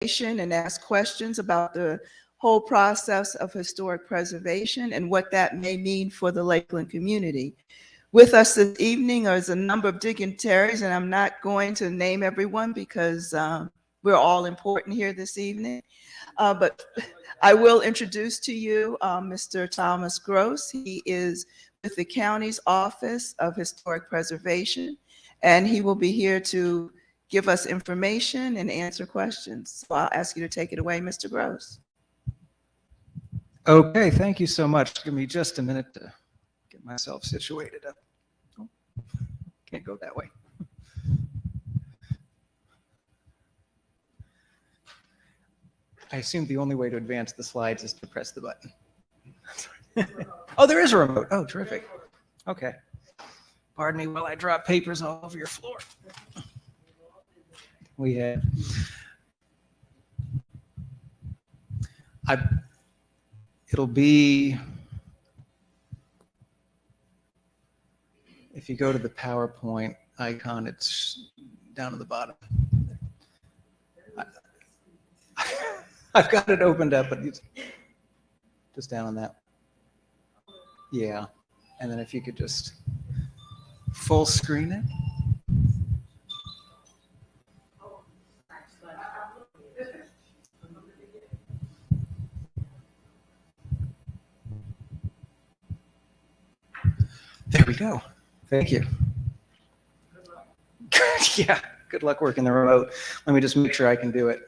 and ask questions about the whole process of historic preservation and what that may mean for the Lakeland community. With us this evening is a number of dignitaries, and I'm not going to name everyone because we're all important here this evening. But I will introduce to you Mr. Thomas Gross. He is with the county's Office of Historic Preservation, and he will be here to give us information and answer questions. So I'll ask you to take it away, Mr. Gross. Okay, thank you so much. Give me just a minute to get myself situated up. Oh, can't go that way. I assume the only way to advance the slides is to press the button. Oh, there is a remote. Oh, terrific. Okay. Pardon me while I drop papers all over your floor. We have. It'll be, if you go to the PowerPoint icon, it's down at the bottom. I've got it opened up, but it's just down on that. Yeah. And then if you could just full screen it. There we go. Thank you. Yeah, good luck working the remote. Let me just make sure I can do it.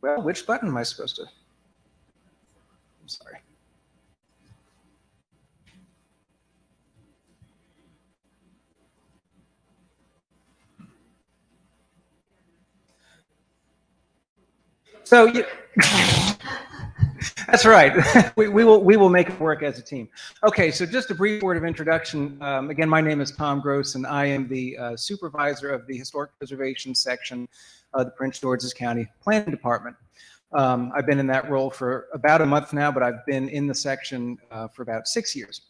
Well, which button am I supposed to? I'm sorry. So that's right. we will make it work as a team. Okay, so just a brief word of introduction. Again, my name is Tom Gross, and I am the supervisor of the Historic Preservation section of the Prince George's County Planning Department. I've been in that role for about a month now, but I've been in the section for about 6 years,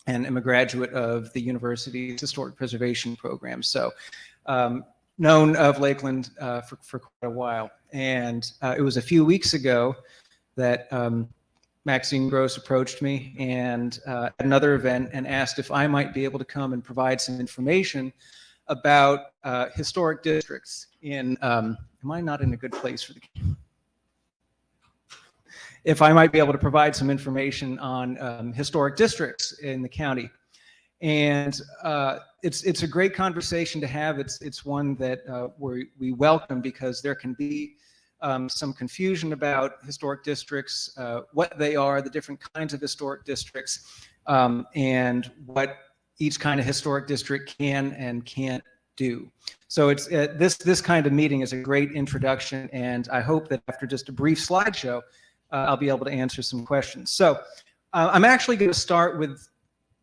and am a graduate of the university's Historic Preservation program. So known of Lakeland for quite a while. And it was a few weeks ago that Maxine Gross approached me and at another event and asked if I might be able to come and provide some information about historic districts in, am I not in a good place for the camera? If I might be able to provide some information on historic districts in the county. And it's a great conversation to have. It's one that we welcome because there can be some confusion about historic districts, what they are, the different kinds of historic districts, and what each kind of historic district can and can't do. So it's this kind of meeting is a great introduction, and I hope that after just a brief slideshow, I'll be able to answer some questions. So I'm actually going to start with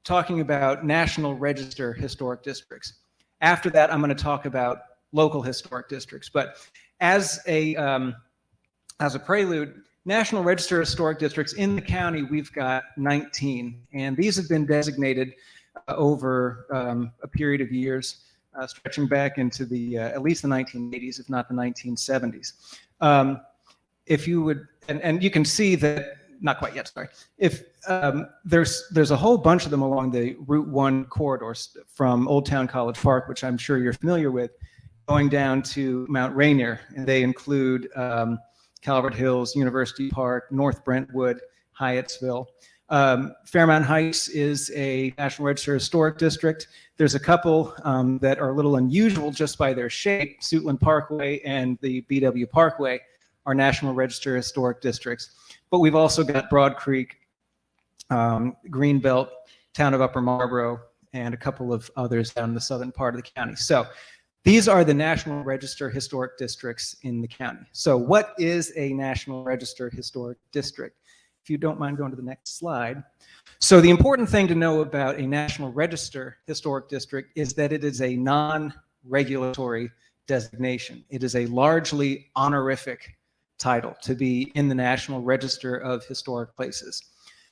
talking about National Register historic districts. After that, I'm going to talk about local historic districts. But as a prelude, National Register historic districts in the county, we've got 19, and these have been designated over a period of years, stretching back into the at least the 1980s, if not the 1970s. If you would, and you can see that. Not quite yet, sorry. If there's a whole bunch of them along the Route 1 corridors from Old Town College Park, which I'm sure you're familiar with, going down to Mount Rainier, and they include Calvert Hills, University Park, North Brentwood, Hyattsville. Fairmount Heights is a National Register Historic District. There's a couple that are a little unusual just by their shape. Suitland Parkway and the BW Parkway are National Register Historic Districts. But we've also got Broad Creek, Greenbelt, Town of Upper Marlboro, and a couple of others down in the southern part of the county. So these are the National Register Historic Districts in the county. So what is a National Register Historic District? If you don't mind going to the next slide. So the important thing to know about a National Register Historic District is that it is a non-regulatory designation. It is a largely honorific title to be in the National Register of Historic Places.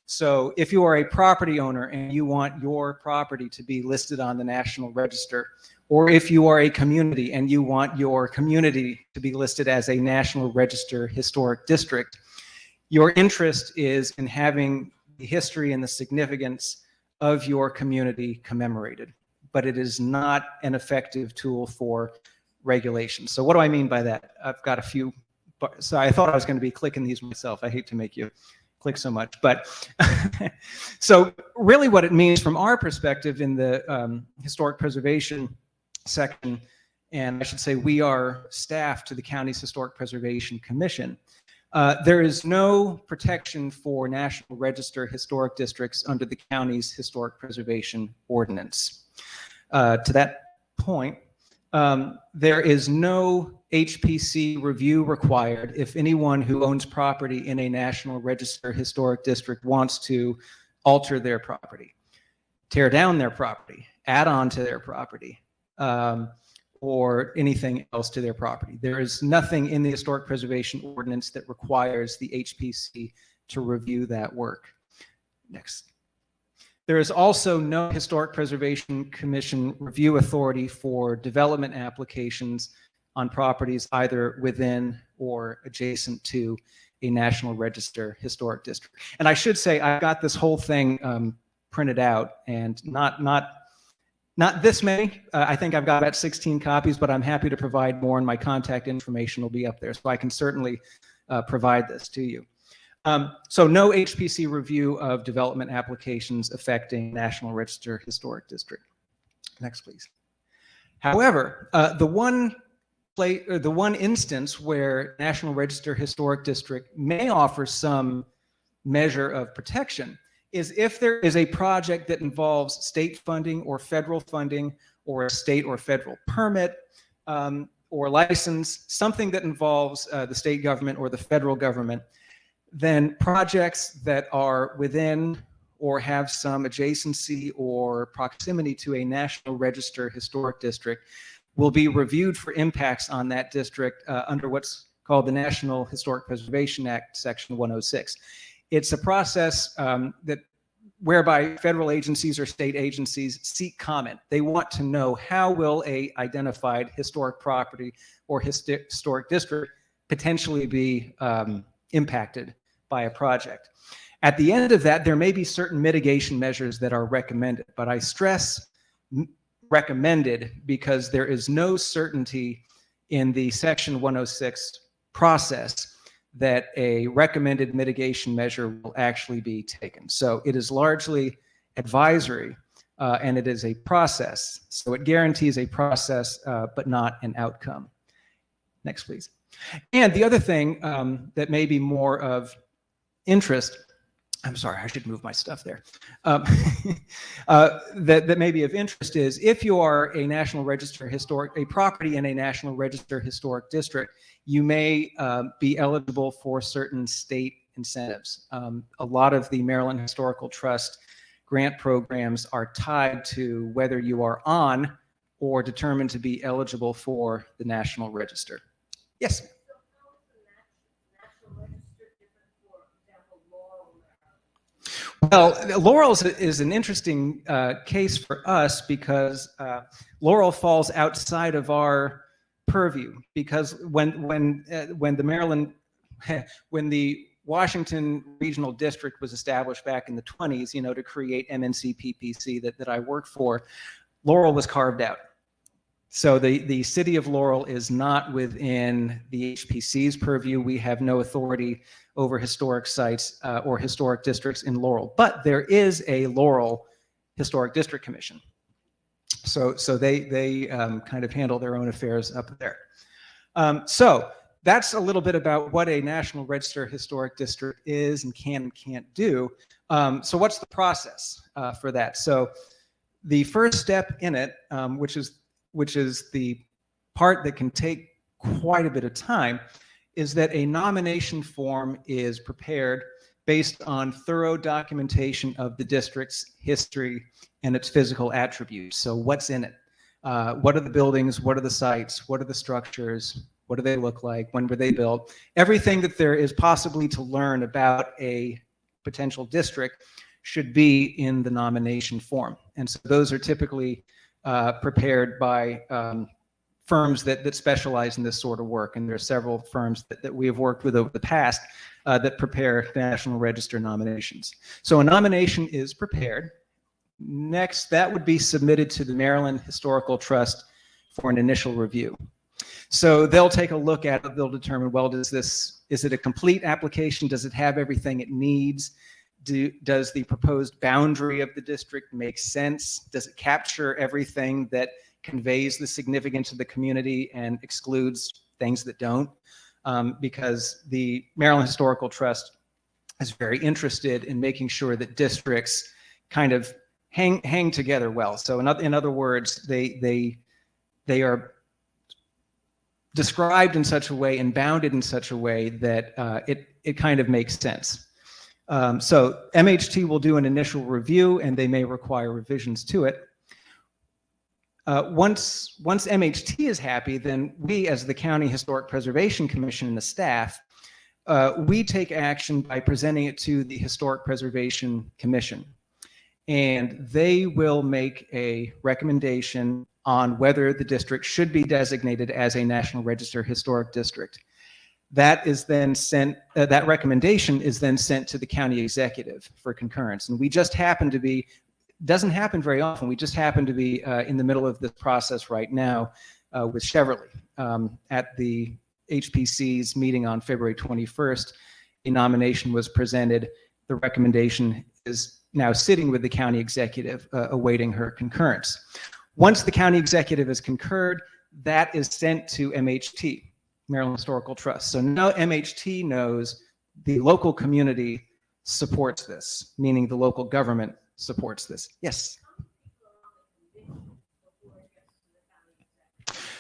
So if you are a property owner and you want your property to be listed on the National Register, or if you are a community and you want your community to be listed as a National Register Historic District, your interest is in having the history and the significance of your community commemorated, but it is not an effective tool for regulation. So what do I mean by that? I've got a few, so I thought I was going to be clicking these myself. I hate to make you click so much, but so really what it means from our perspective in the historic preservation section, and I should say we are staff to the county's Historic Preservation Commission. There is no protection for National Register historic districts under the county's Historic Preservation Ordinance. To that point, there is no HPC review required if anyone who owns property in a National Register historic district wants to alter their property, tear down their property, add on to their property, or anything else to their property. There is nothing in the Historic Preservation Ordinance that requires the HPC to review that work. Next. There is also no Historic Preservation Commission review authority for development applications on properties either within or adjacent to a National Register historic district. And I should say I've got this whole thing printed out, and not this many. I think I've got about 16 copies, but I'm happy to provide more, and my contact information will be up there, so I can certainly provide this to you. So no HPC review of development applications affecting National Register Historic District. Next, please. However, the one instance where National Register Historic District may offer some measure of protection is if there is a project that involves state funding or federal funding or a state or federal permit or license, something that involves the state government or the federal government, then projects that are within or have some adjacency or proximity to a National Register historic district will be reviewed for impacts on that district under what's called the National Historic Preservation Act, Section 106. It's a process whereby federal agencies or state agencies seek comment. They want to know how will a identified historic property or historic district potentially be impacted by a project. At the end of that, there may be certain mitigation measures that are recommended, but I stress recommended because there is no certainty in the Section 106 process that a recommended mitigation measure will actually be taken. So it is largely advisory and it is a process. So it guarantees a process, but not an outcome. Next, please. And the other thing that may be more of interest, I'm sorry, I should move my stuff there. That may be of interest is if you are a National Register a property in a National Register historic district, you may be eligible for certain state incentives. A lot of the Maryland Historical Trust grant programs are tied to whether you are on or determined to be eligible for the National Register. Yes. Well, Laurel is an interesting case for us because Laurel falls outside of our purview. Because when the Washington Regional District was established back in the 20s, you know, to create MNC-PPC that I work for, Laurel was carved out. So the city of Laurel is not within the HPC's purview. We have no authority over historic sites or historic districts in Laurel, but there is a Laurel Historic District Commission. So they kind of handle their own affairs up there. So that's a little bit about what a National Register Historic District is and can and can't do. So what's the process for that? So the first step in it, which is the part that can take quite a bit of time, is that a nomination form is prepared based on thorough documentation of the district's history and its physical attributes. So what's in it? What are the buildings? What are the sites? What are the structures? What do they look like? When were they built? Everything that there is possibly to learn about a potential district should be in the nomination form. And so those are typically prepared by firms that specialize in this sort of work. And there are several firms that we have worked with over the past that prepare National Register nominations. So a nomination is prepared. Next, that would be submitted to the Maryland Historical Trust for an initial review. So they'll take a look at it, they'll determine, well, is it a complete application? Does it have everything it needs? Does the proposed boundary of the district make sense? Does it capture everything that conveys the significance of the community and excludes things that don't? Because the Maryland Historical Trust is very interested in making sure that districts kind of hang together well. So in other words, they are described in such a way and bounded in such a way that it kind of makes sense. So MHT will do an initial review and they may require revisions to it. Once MHT is happy, then we as the County Historic Preservation Commission and the staff, we take action by presenting it to the Historic Preservation Commission. And they will make a recommendation on whether the district should be designated as a National Register Historic District. That is then sent, that recommendation is then sent to the county executive for concurrence. And we just happen to be, doesn't happen very often, we just happen to be in the middle of this process right now with Cheverly. At the HPC's meeting on February 21st, a nomination was presented. The recommendation is now sitting with the county executive, awaiting her concurrence. Once the county executive has concurred, that is sent to MHT, Maryland Historical Trust. So now MHT knows the local community supports this, meaning the local government supports this. Yes?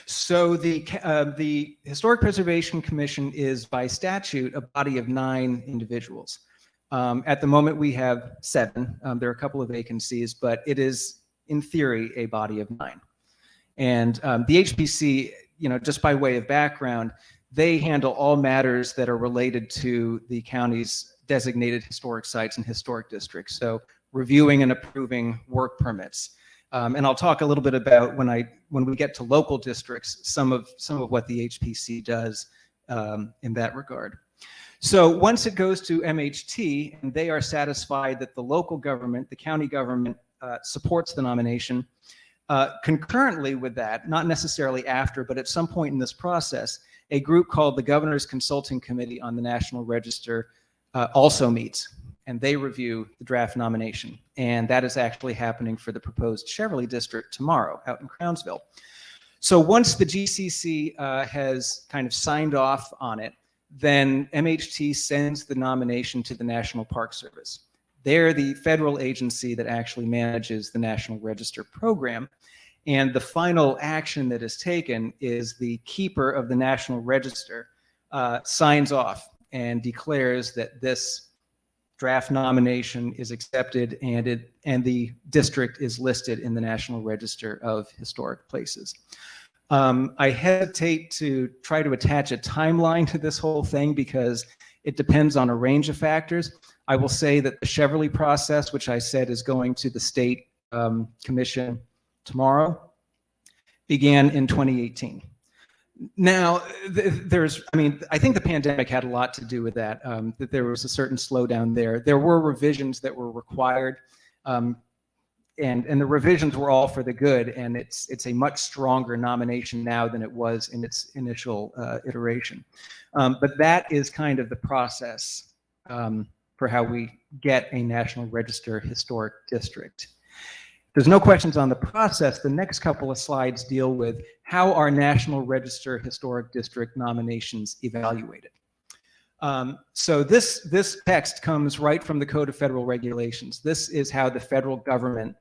So the Historic Preservation Commission is by statute a body of 9 individuals. At the moment we have 7. There are a couple of vacancies, but it is in theory a body of 9. And the HPC, just by way of background, they handle all matters that are related to the county's designated historic sites and historic districts. So reviewing and approving work permits. And I'll talk a little bit about when we get to local districts, some of what the HPC does in that regard. So once it goes to MHT and they are satisfied that the local government, the county government supports the nomination, concurrently with that, not necessarily after, but at some point in this process, a group called the Governor's Consulting Committee on the National Register also meets, and they review the draft nomination. And that is actually happening for the proposed Cheverly district tomorrow out in Crownsville. So once the GCC has kind of signed off on it, then MHT sends the nomination to the National Park Service. They're the federal agency that actually manages the National Register program. And the final action that is taken is the keeper of the National Register signs off and declares that this draft nomination is accepted and the district is listed in the National Register of Historic Places. I hesitate to try to attach a timeline to this whole thing because it depends on a range of factors. I will say that the Cheverly process, which I said is going to the state commission tomorrow, began in 2018. Now, I think the pandemic had a lot to do with that, that there was a certain slowdown there. There were revisions that were required, and the revisions were all for the good, and it's a much stronger nomination now than it was in its initial iteration. But that is kind of the process for how we get a National Register Historic District. There's no questions on the process. The next couple of slides deal with how are National Register Historic District nominations evaluated. So this text comes right from the Code of Federal Regulations. This is how the federal government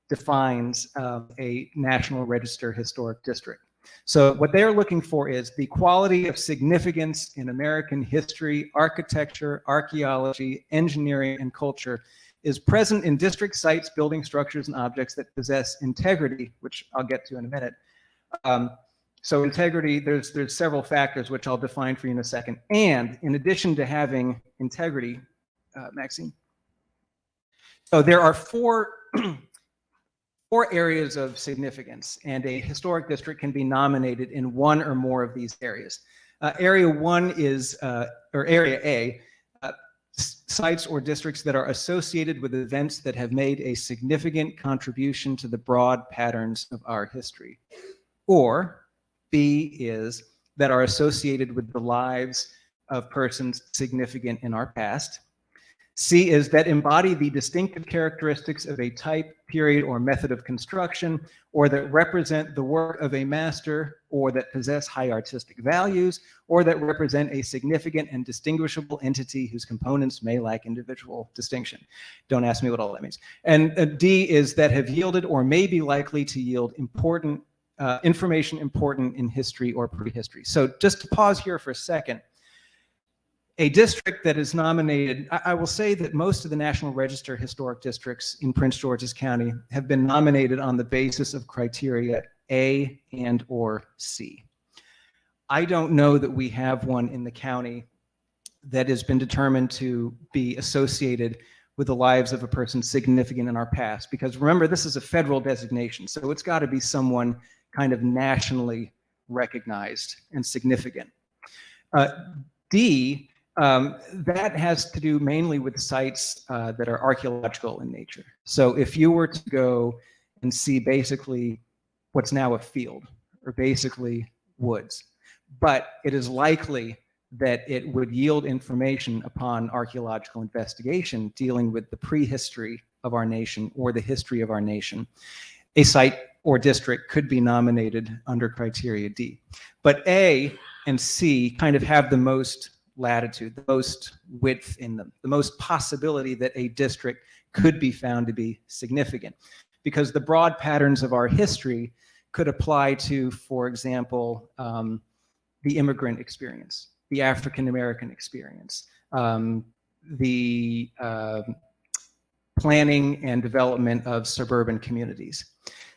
defines a National Register Historic District. So what they're looking for is the quality of significance in American history, architecture, archaeology, engineering, and culture is present in district sites, building structures, and objects that possess integrity, which I'll get to in a minute. So integrity, there's several factors which I'll define for you in a second. And in addition to having integrity, Maxine, So there are four areas of significance, and a historic district can be nominated in one or more of these areas. Area 1 is, or Area A, sites or districts that are associated with events that have made a significant contribution to the broad patterns of our history. Or B is that are associated with the lives of persons significant in our past. C is that embody the distinctive characteristics of a type, period, or method of construction, or that represent the work of a master, or that possess high artistic values, or that represent a significant and distinguishable entity whose components may lack individual distinction. Don't ask me what all that means. And D is that have yielded or may be likely to yield important information important in history or prehistory. So just to pause here for a second, a district that is nominated, I will say that most of the National Register historic districts in Prince George's County have been nominated on the basis of criteria A and or C. I don't know that we have one in the county that has been determined to be associated with the lives of a person significant in our past, because remember, this is a federal designation, so it's got to be someone kind of nationally recognized and significant. D, that has to do mainly with sites that are archaeological in nature. So if you were to go and see basically what's now a field, or basically woods, but it is likely that it would yield information upon archaeological investigation dealing with the prehistory of our nation or the history of our nation, a site or district could be nominated under criteria D. But A and C kind of have the most latitude, the most width in them, the most possibility that a district could be found to be significant, because the broad patterns of our history could apply to, for example, the immigrant experience, the African-American experience, the planning and development of suburban communities.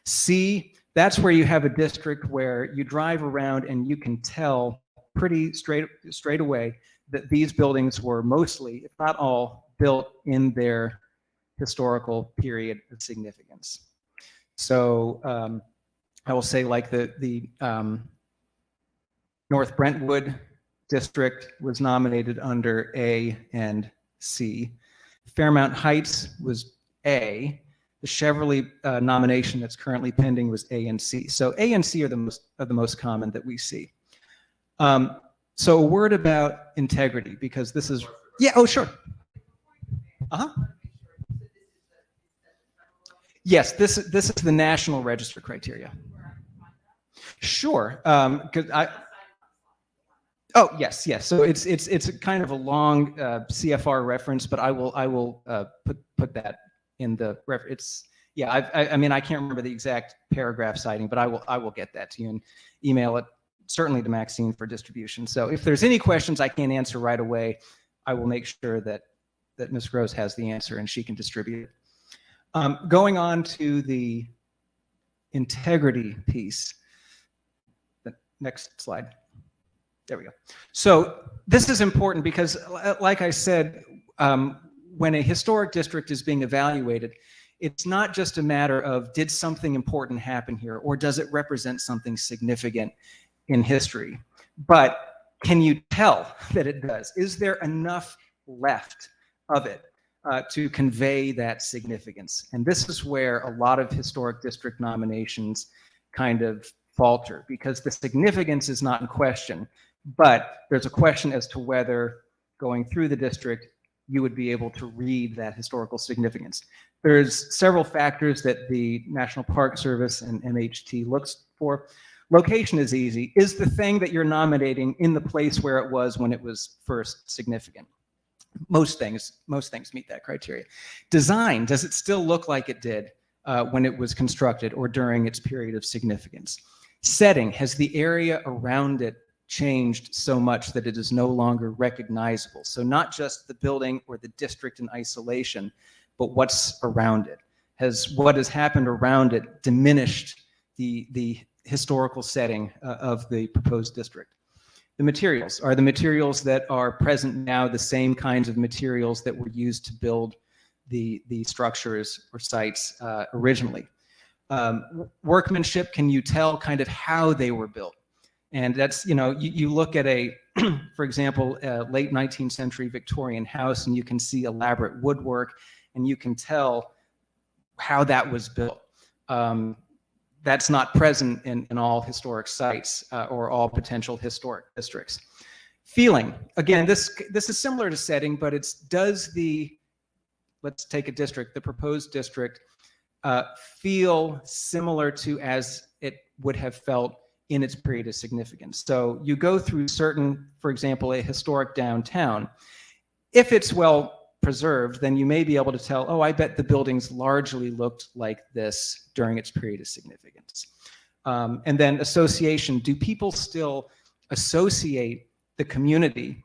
C, that's where you have a district where you drive around and you can tell pretty straight away that these buildings were mostly, if not all, built in their historical period of significance. So I will say, like the North Brentwood district was nominated under A and C. Fairmount Heights was A. The Cheverly nomination that's currently pending was A and C. So A and C are the most common that we see. So a word about integrity, because this is, yeah, oh, sure. Yes, this is the National Register criteria. Sure, because oh, yes. So it's a kind of a long CFR reference, but I will put that in the reference. Yeah, I mean, I can't remember the exact paragraph citing, but I will get that to you and email it certainly to Maxine for distribution. So if there's any questions I can't answer right away, I will make sure that Ms. Rose has the answer and she can distribute it. Going on to the integrity piece. The next slide. There we go. So this is important because, like I said, when a historic district is being evaluated, it's not just a matter of did something important happen here, or does it represent something significant in history, but can you tell that it does? Is there enough left of it to convey that significance? And this is where a lot of historic district nominations kind of falter, because the significance is not in question, but there's a question as to whether going through the district you would be able to read that historical significance. There's several factors that the National Park Service and MHT looks for. Location is easy. Is the thing that you're nominating in the place where it was when it was first significant? Most things meet that criteria. Design, does it still look like it did when it was constructed or during its period of significance? Setting, has the area around it changed so much that it is no longer recognizable? So not just the building or the district in isolation, but what's around it. Has what has happened around it diminished the historical setting of the proposed district? The materials, are the materials that are present now the same kinds of materials that were used to build the structures or sites originally. Workmanship, can you tell kind of how they were built? And that's, you look at a, for example, a late 19th century Victorian house, and you can see elaborate woodwork, and you can tell how that was built. That's not present in all historic sites or all potential historic districts. Feeling, again, this is similar to setting, but it's let's take a district, the proposed district, feel similar to as it would have felt in its period of significance. So you go through certain, for example, a historic downtown. If it's well preserved, then you may be able to tell, oh, I bet the buildings largely looked like this during its period of significance. And then association, do people still associate the community?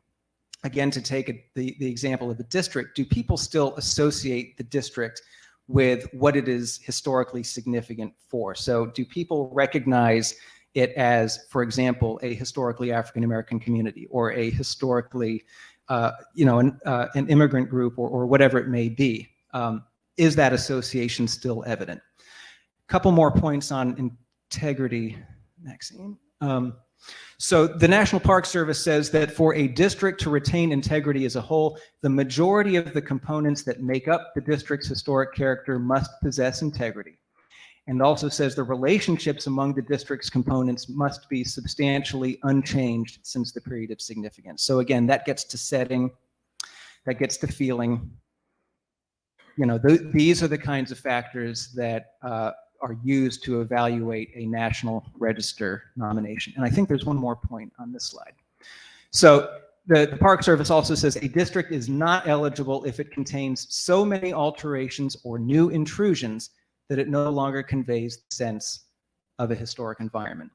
Again, to take the example of the district, do people still associate the district with what it is historically significant for? So do people recognize it as, for example, a historically African-American community, or a historically, an immigrant group, or whatever it may be? Is that association still evident? A couple more points on integrity, Maxine. So the National Park Service says that for a district to retain integrity as a whole, the majority of the components that make up the district's historic character must possess integrity. And also says the relationships among the district's components must be substantially unchanged since the period of significance. So again, that gets to setting, that gets to feeling. These are the kinds of factors that are used to evaluate a National Register nomination. And I think there's one more point on this slide. So the Park Service also says a district is not eligible if it contains so many alterations or new intrusions that it no longer conveys the sense of a historic environment.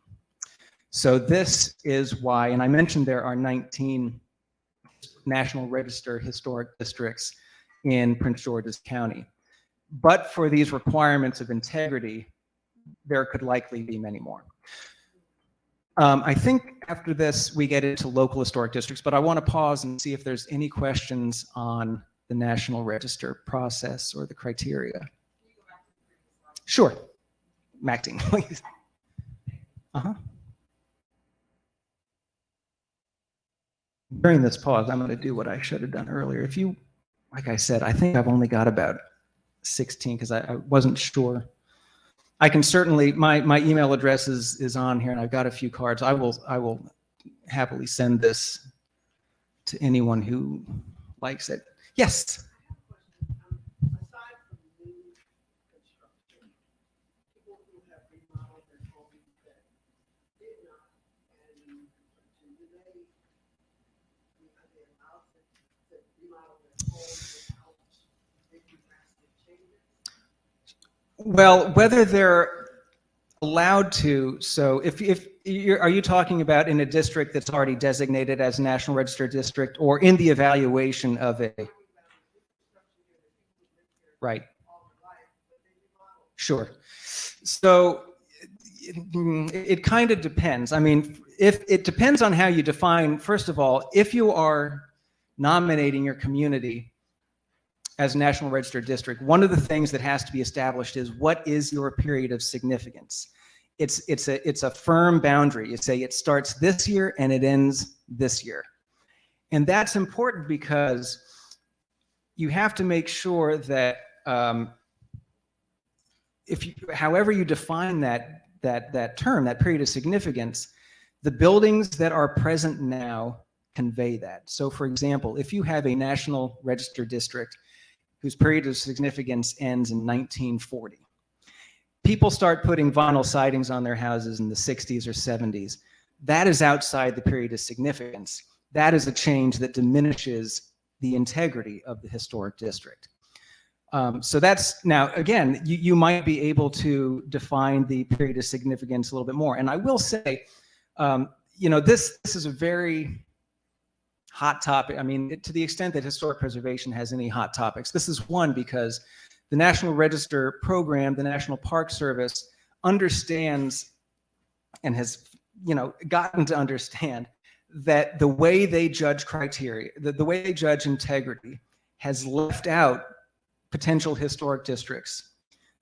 So this is why, and I mentioned there are 19 National Register historic districts in Prince George's County. But for these requirements of integrity, there could likely be many more. I think after this, we get into local historic districts, but I want to pause and see if there's any questions on the National Register process or the criteria. Sure. Maxine, please. During this pause, I'm going to do what I should have done earlier. Like I said, I think I've only got about 16 because I wasn't sure. I can certainly, my email address is on here, and I've got a few cards. I will happily send this to anyone who likes it. Yes. Well, whether they're allowed to, so if are you talking about in a district that's already designated as a National Register district, or in the evaluation of a? Right. Sure. So it kind of depends. I mean, if it depends on how you define, first of all, if you are nominating your community as a National Register district, one of the things that has to be established is what is your period of significance. It's a firm boundary. You say it starts this year and it ends this year. And that's important because you have to make sure that however you define that term, that period of significance, the buildings that are present now convey that. So for example, if you have a National Register district whose period of significance ends in 1940, people start putting vinyl sidings on their houses in the 60s or 70s. That is outside the period of significance. That is a change that diminishes the integrity of the historic district. So that's, now again, you might be able to define the period of significance a little bit more. And I will say, this is a very hot topic. I mean, to the extent that historic preservation has any hot topics, this is one, because the National Register program, the National Park Service understands and has, gotten to understand that the way they judge criteria, the way they judge integrity has left out potential historic districts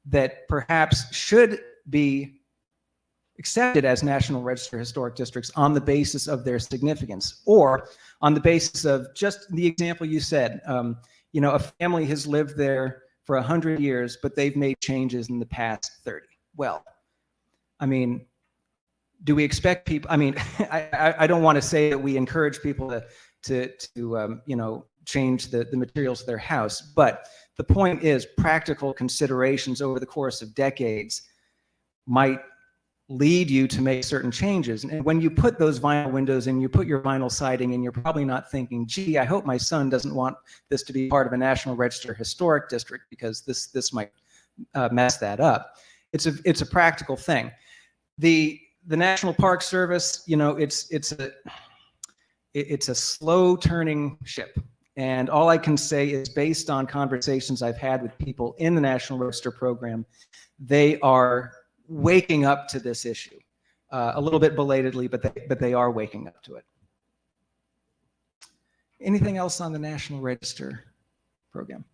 that perhaps should be accepted as National Register Historic Districts on the basis of their significance, or on the basis of just the example you said. A family has lived there for 100 years, but they've made changes in the past 30. Well, I mean, do we expect people? I mean, I don't want to say that we encourage people to change the materials of their house, but the point is practical considerations over the course of decades might lead you to make certain changes. And when you put those vinyl windows in, you put your vinyl siding in, you're probably not thinking, gee, I hope my son doesn't want this to be part of a National Register Historic District because this might mess that up. It's a practical thing. The National Park Service, it's a slow turning ship. And all I can say is, based on conversations I've had with people in the National Register program, they are waking up to this issue, a little bit belatedly, but they are waking up to it. Anything else on the National Register program?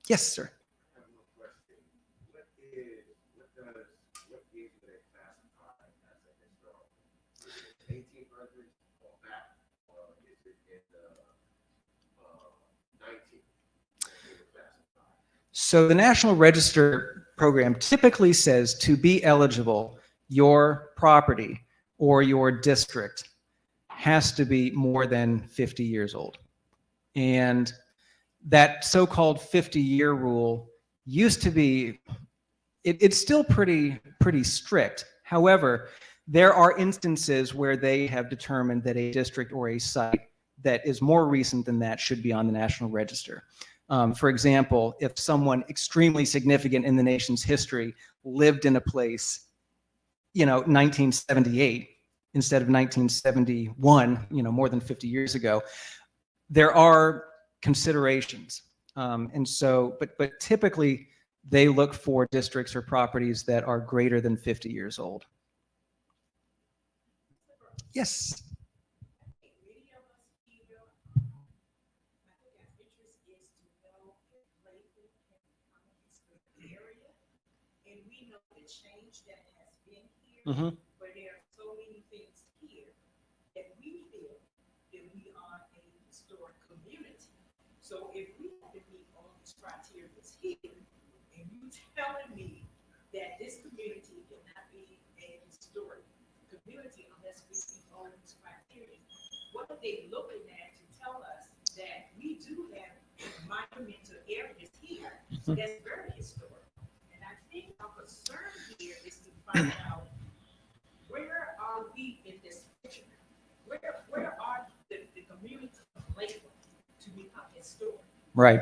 Yes, sir. So the National Register program typically says, to be eligible, your property or your district has to be more than 50 years old. And that so-called 50-year rule used to be, it's still pretty strict. However, there are instances where they have determined that a district or a site that is more recent than that should be on the National Register. For example, if someone extremely significant in the nation's history lived in a place, 1978 instead of 1971, more than 50 years ago, there are considerations. And so, but typically they look for districts or properties that are greater than 50 years old. Yes. Mm-hmm. But there are so many things here that we feel that we are a historic community. So if we have to meet all these criteria here, and you telling me that this community cannot be a historic community unless we meet all these criteria, what are they looking at to tell us that we do have monumental areas here that's very historic? And I think our concern here is to find out, where are we in this picture? Where are the community of Lakeland to become historic? Right.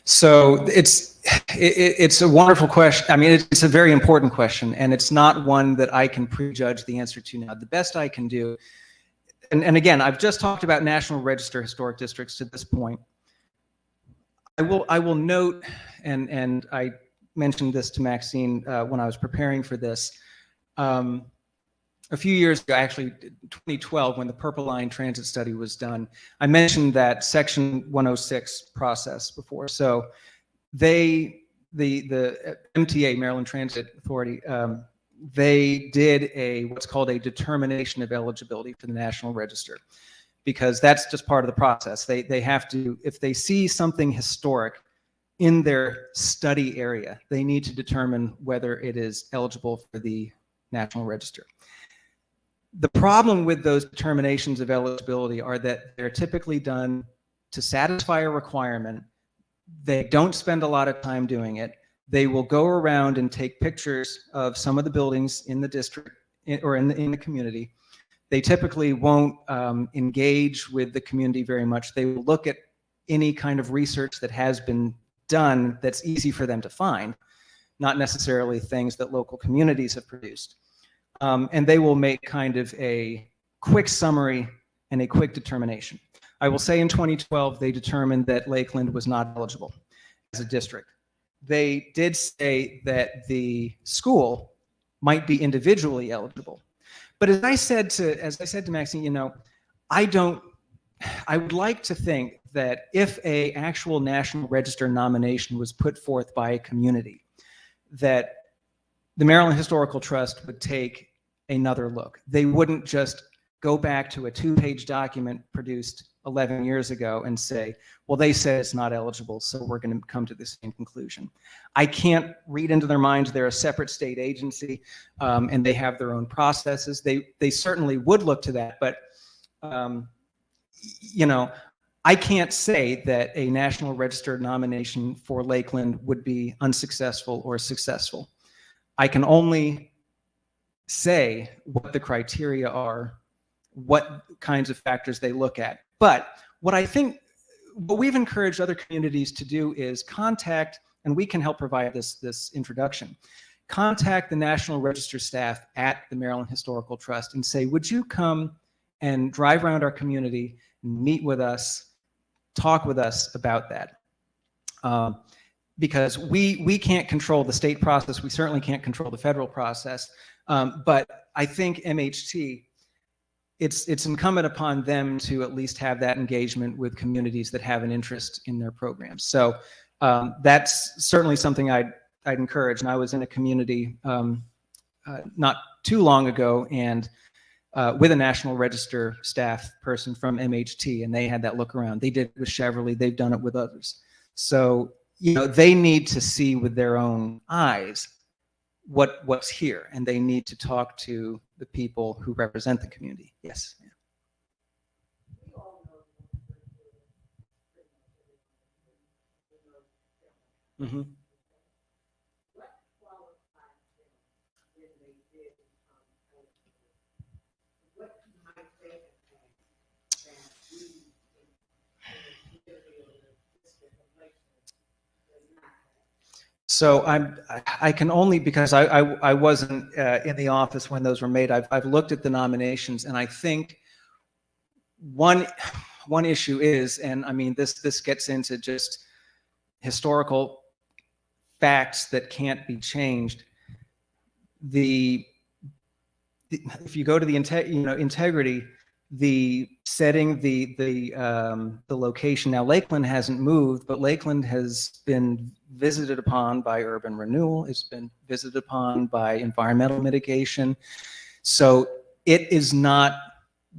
So it's a wonderful question. I mean, it's a very important question, and it's not one that I can prejudge the answer to now. The best I can do, and again, I've just talked about National Register Historic Districts to this point. I will note, and I mentioned this to Maxine when I was preparing for this. A few years ago, actually 2012, when the Purple Line Transit Study was done, I mentioned that Section 106 process before. So the MTA, Maryland Transit Authority, they did what's called a determination of eligibility for the National Register, because that's just part of the process. They have to, if they see something historic in their study area, they need to determine whether it is eligible for the National Register. The problem with those determinations of eligibility are that they're typically done to satisfy a requirement. They don't spend a lot of time doing it. They will go around and take pictures of some of the buildings in the district or in the community. They typically won't engage with the community very much. They will look at any kind of research that has been done that's easy for them to find, not necessarily things that local communities have produced. And they will make kind of a quick summary and a quick determination. I will say in 2012, they determined that Lakeland was not eligible as a district. They did say that the school might be individually eligible. But as I said to Maxine, I don't I would like to think that if a actual National Register nomination was put forth by a community, that the Maryland Historical Trust would take another look. They wouldn't just go back to a 2-page document produced 11 years ago and say, well, they said it's not eligible, so we're going to come to the same conclusion. I can't read into their minds. They're a separate state agency, and they have their own processes. They certainly would look to that, but you know, I can't say that a National Register nomination for Lakeland would be unsuccessful or successful. I can only say what the criteria are, what kinds of factors they look at. But what we've encouraged other communities to do is contact, and we can help provide this introduction, contact the National Register staff at the Maryland Historical Trust and say, would you come and drive around our community, meet with us, talk with us about that. Because we can't control the state process. We certainly can't control the federal process. But I think MHT, it's incumbent upon them to at least have that engagement with communities that have an interest in their programs. So that's certainly something I'd encourage. And I was in a community not too long ago, and with a National Register staff person from MHT, and they had that look around. They did it with Cheverly. They've done it with others. So, you know, they need to see with their own eyes what's here, and they need to talk to the people who represent the community. Yes. Mm-hmm. So I can only, because I wasn't in the office when those were made. I've looked at the nominations, and I think one issue is, and I mean this gets into just historical facts that can't be changed. If you go to the integrity, the setting, the location. Now Lakeland hasn't moved, but Lakeland has been visited upon by urban renewal. It's been visited upon by environmental mitigation. So it is not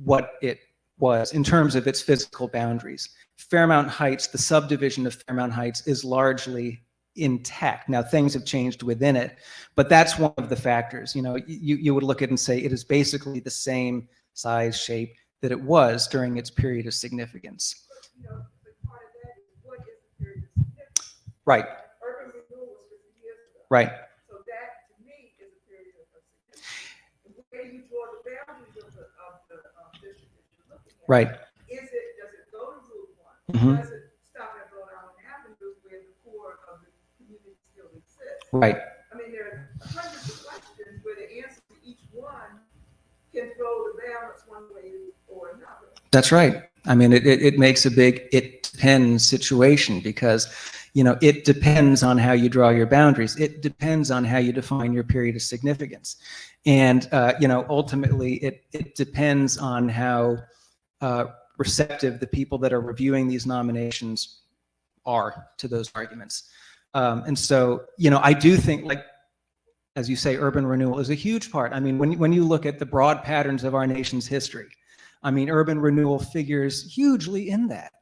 what it was in terms of its physical boundaries. Fairmount Heights, the subdivision of Fairmount Heights, is largely intact. Now things have changed within it, but that's one of the factors. You know, you would look at it and say it is basically the same size, shape that it was during its period of significance. You know, but part of that is what is the period of significance? Right. Urban renewal was 50 years ago. Right. So that, to me, is a period of significance. And where do you draw the boundaries of the district that you're looking at? Right. Does it go to Route 1? Mm-hmm. Does it stop at Rhode Island Avenue where the core of the community still exists? Right. I mean, there are hundreds of questions where the answer to each one can throw the balance one way or another. That's right. I mean, it makes a big it depends situation, because, you know, it depends on how you draw your boundaries. It depends on how you define your period of significance. And, you know, ultimately it depends on how receptive the people that are reviewing these nominations are to those arguments. And so, you know, I do think, like, as you say, urban renewal is a huge part. I mean, when you look at the broad patterns of our nation's history, I mean, urban renewal figures hugely in that.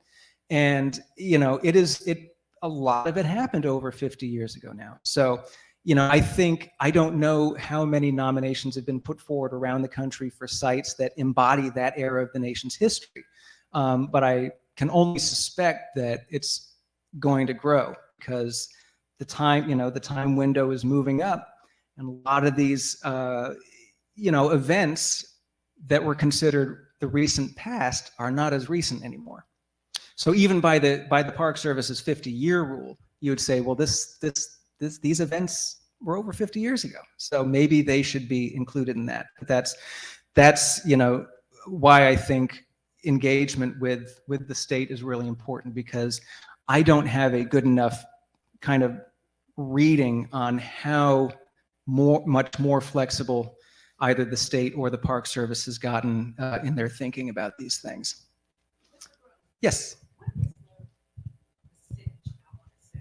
And, you know, a lot of it happened over 50 years ago now. So, you know, I don't know how many nominations have been put forward around the country for sites that embody that era of the nation's history. But I can only suspect that it's going to grow, because the time window is moving up. And a lot of these, you know, events that were considered the recent past are not as recent anymore. So even by the Park Service's 50-year rule, you would say, well, these events were over 50 years ago, so maybe they should be included in that. But that's you know, why I think engagement with the state is really important, because I don't have a good enough kind of reading on how much more flexible either the state or the Park Service has gotten in their thinking about these things. Yes. Percentage, I want to say,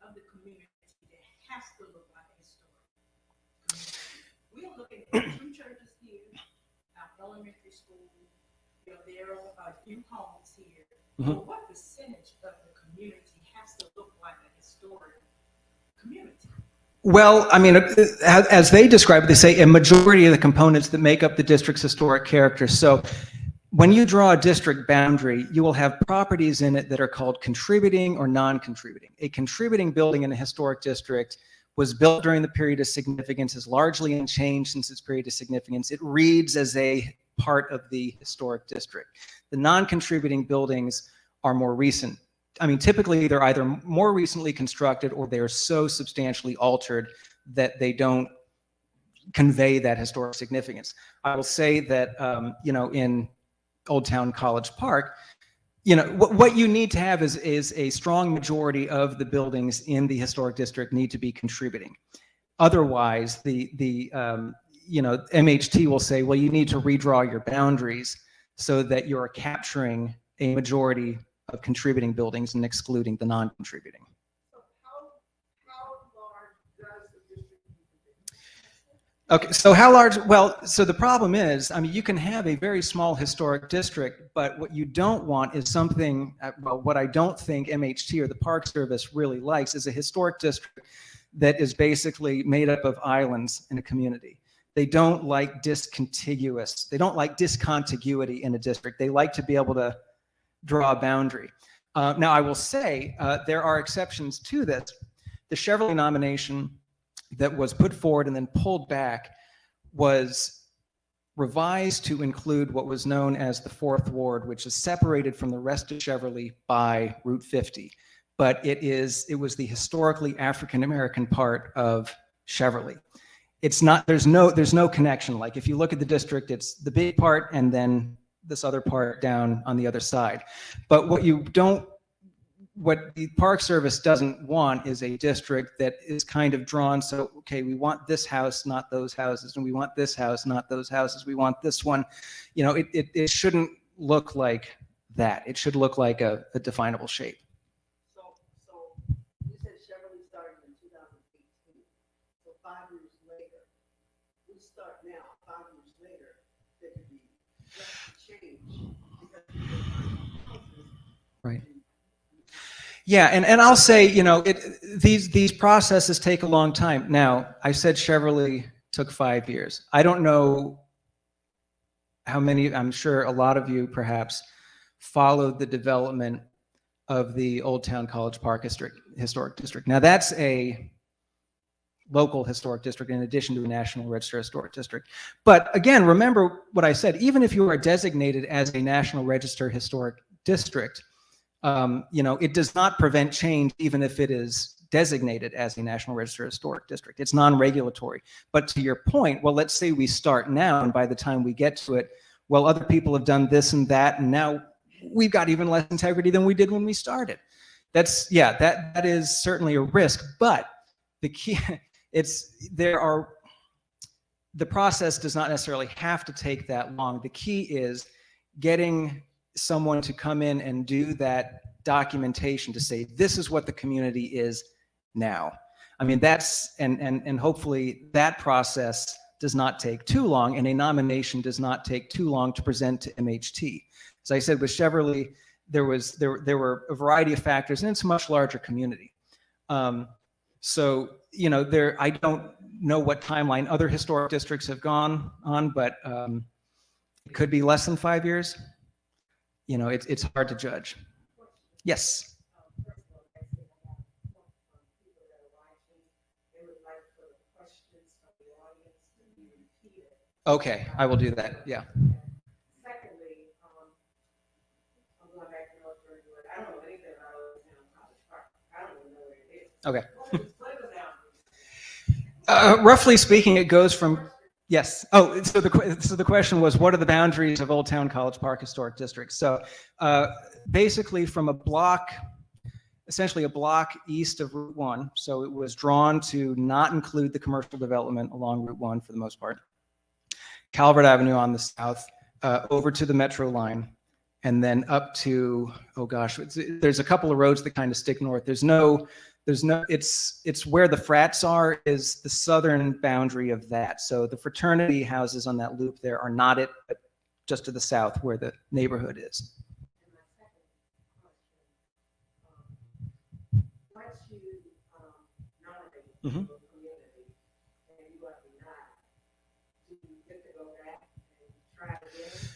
of the community that has to look like a historic community. We are looking at two churches here, our elementary school, there are a few homes here. But what percentage of the community has to look like a historic community? Well, I mean, as they describe it, they say a majority of the components that make up the district's historic character. So when you draw a district boundary, you will have properties in it that are called contributing or non-contributing. A contributing building in a historic district was built during the period of significance, is largely unchanged since its period of significance. It reads as a part of the historic district. The non-contributing buildings are more recent. I mean, typically they're either more recently constructed or they are so substantially altered that they don't convey that historic significance. I will say that, in Old Town College Park, what you need to have is a strong majority of the buildings in the historic district need to be contributing. Otherwise, the MHT will say, well, you need to redraw your boundaries so that you're capturing a majority of contributing buildings and excluding the non-contributing. So how large does the district need to be? Okay, so how large? Well, so the problem is, I mean, you can have a very small historic district, but what you don't want is something, well, what I don't think MHT or the Park Service really likes is a historic district that is basically made up of islands in a community. They don't like discontiguous, they don't like discontiguity in a district. They like to be able to draw a boundary. Now, I will say there are exceptions to this. The Chevrolet nomination that was put forward and then pulled back was revised to include what was known as the Fourth Ward, which is separated from the rest of Chevrolet by Route 50. But it was the historically African-American part of Chevrolet. It's not, there's no connection. Like if you look at the district, it's the big part and then this other part down on the other side. But what the Park Service doesn't want is a district that is kind of drawn. So, okay, we want this house, not those houses, and we want this house, not those houses. We want this one. It shouldn't look like that. It should look like a definable shape. So you said Chevrolet started in 2018. So 5 years later, we start now. 5 years later, there could be change because right. Yeah, and I'll say, these processes take a long time. Now, I said Chevrolet took 5 years. I don't know how many, I'm sure a lot of you perhaps followed the development of the Old Town College Park Historic District. Now, that's a local historic district in addition to a National Register Historic District. But again, remember what I said, even if you are designated as a National Register Historic District, it does not prevent change even if it is designated as a National Register Historic District. It's non-regulatory. But to your point, well, let's say we start now, and by the time we get to it, well, other people have done this and that, and now we've got even less integrity than we did when we started. That is certainly a risk, but the key, the process does not necessarily have to take that long. The key is getting someone to come in and do that documentation to say, this is what the community is now. I mean, and hopefully that process does not take too long, and a nomination does not take too long to present to MHT. As I said, with Chevrolet, there were a variety of factors, and it's a much larger community. I don't know what timeline other historic districts have gone on, but it could be less than 5 years. It's hard to judge. Yes. Okay, I will do that. Yeah. Secondly, I'm going back to North Carolina. I don't know anything about Old Town College Park. I don't even know where it is. Okay. What are the boundaries? Roughly speaking, it goes from, yes. Oh, so the question was, what are the boundaries of Old Town College Park Historic District? So basically from essentially a block east of Route 1. So it was drawn to not include the commercial development along Route 1 for the most part. Calvert Avenue on the south, over to the Metro line, and then up to, oh gosh, there's a couple of roads that kind of stick north. It's where the frats are is the southern boundary of that. So the fraternity houses on that loop there are not it, but just to the south where the neighborhood is. Once you nominate Mhm. a community and you are denied, do you get to go back and try again?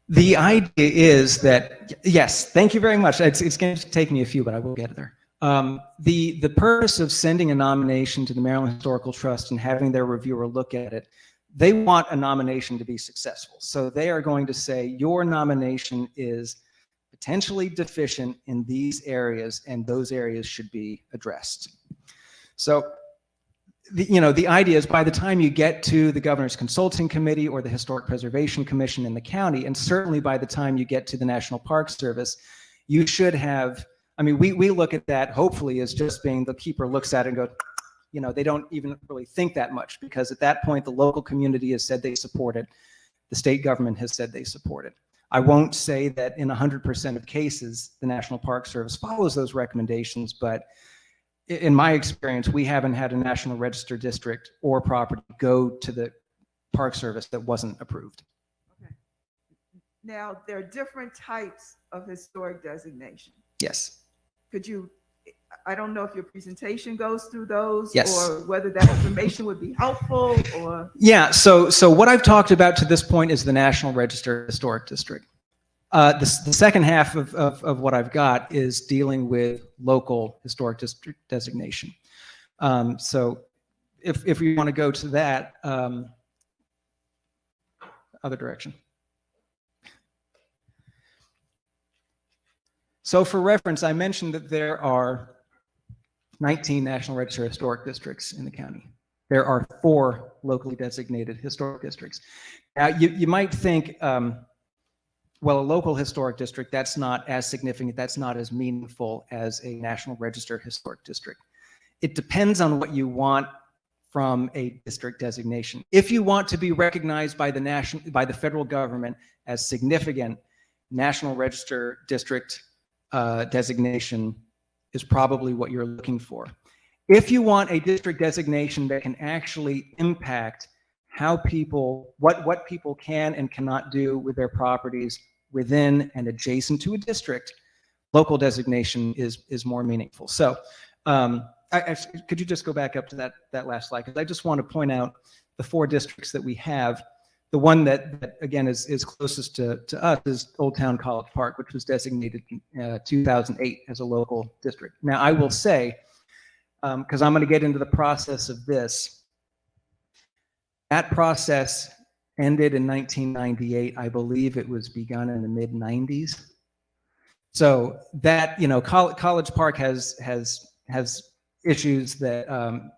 The idea is that, yes, thank you very much. It's going to take me a few, but I will get there. The purpose of sending a nomination to the Maryland Historical Trust and having their reviewer look at it, they want a nomination to be successful. So they are going to say, your nomination is potentially deficient in these areas, and those areas should be addressed. So the idea is by the time you get to the Governor's Consulting Committee or the Historic Preservation Commission in the county, and certainly by the time you get to the National Park Service, you should have, I mean, we look at that hopefully as just being the keeper looks at it and goes, they don't even really think that much, because at that point, the local community has said they support it. The state government has said they support it. I won't say that in 100% of cases, the National Park Service follows those recommendations, but in my experience, we haven't had a National Register district or property go to the Park Service that wasn't approved. Okay. Now, there are different types of historic designation. Yes. Could you, I don't know if your presentation goes through those, Yes. or whether that information would be helpful, or. Yeah, so what I've talked about to this point is the National Register Historic District. The second half of what I've got is dealing with local historic district designation. So if we want to go to that, other direction. So for reference, I mentioned that there are 19 National Register historic districts in the county. There are 4 locally designated historic districts. Now, you might think, well, a local historic district, that's not as significant, that's not as meaningful as a National Register historic district. It depends on what you want from a district designation. If you want to be recognized by the federal government as significant, National Register district designation is probably what you're looking for. If you want a district designation that can actually impact how what people can and cannot do with their properties within and adjacent to a district, local designation is more meaningful. So could you just go back up to that last slide? Because I just want to point out the 4 districts that we have. The one that again is closest to us is Old Town College Park, which was designated in 2008 as a local district. Now I will say, because I'm going to get into the process of this, that process ended in 1998. I believe it was begun in the mid-90s. So that, College Park has issues that,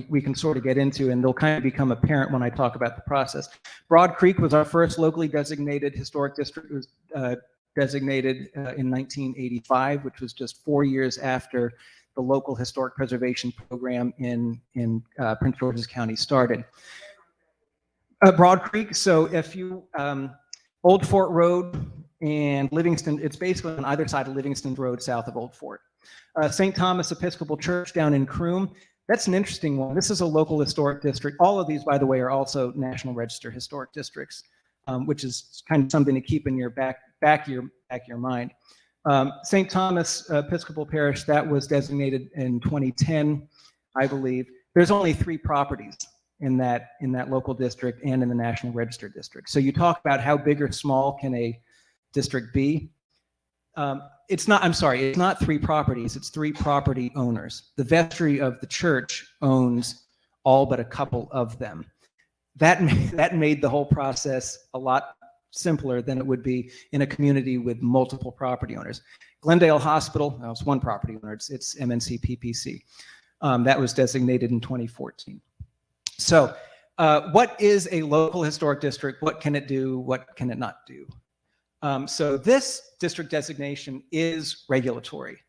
we can sort of get into, and they'll kind of become apparent when I talk about the process. Broad Creek was our first locally designated historic district. It was designated in 1985, which was just 4 years after the local historic preservation program in Prince George's County started. Broad Creek, so if you, Old Fort Road and Livingston, it's basically on either side of Livingston Road south of Old Fort. St. Thomas Episcopal Church down in Croom, that's an interesting one. This is a local historic district. All of these, by the way, are also National Register historic districts, which is kind of something to keep in your back of your mind. St. Thomas Episcopal Parish, that was designated in 2010, I believe. There's only 3 properties in that local district and in the National Register district. So you talk about how big or small can a district be. It's not 3 properties, it's 3 property owners. The vestry of the church owns all but a couple of them. That made the whole process a lot simpler than it would be in a community with multiple property owners. Glendale Hospital, it's 1 property owner, it's MNC PPC. That was designated in 2014. So what is a local historic district? What can it do? What can it not do? So this district designation is regulatory.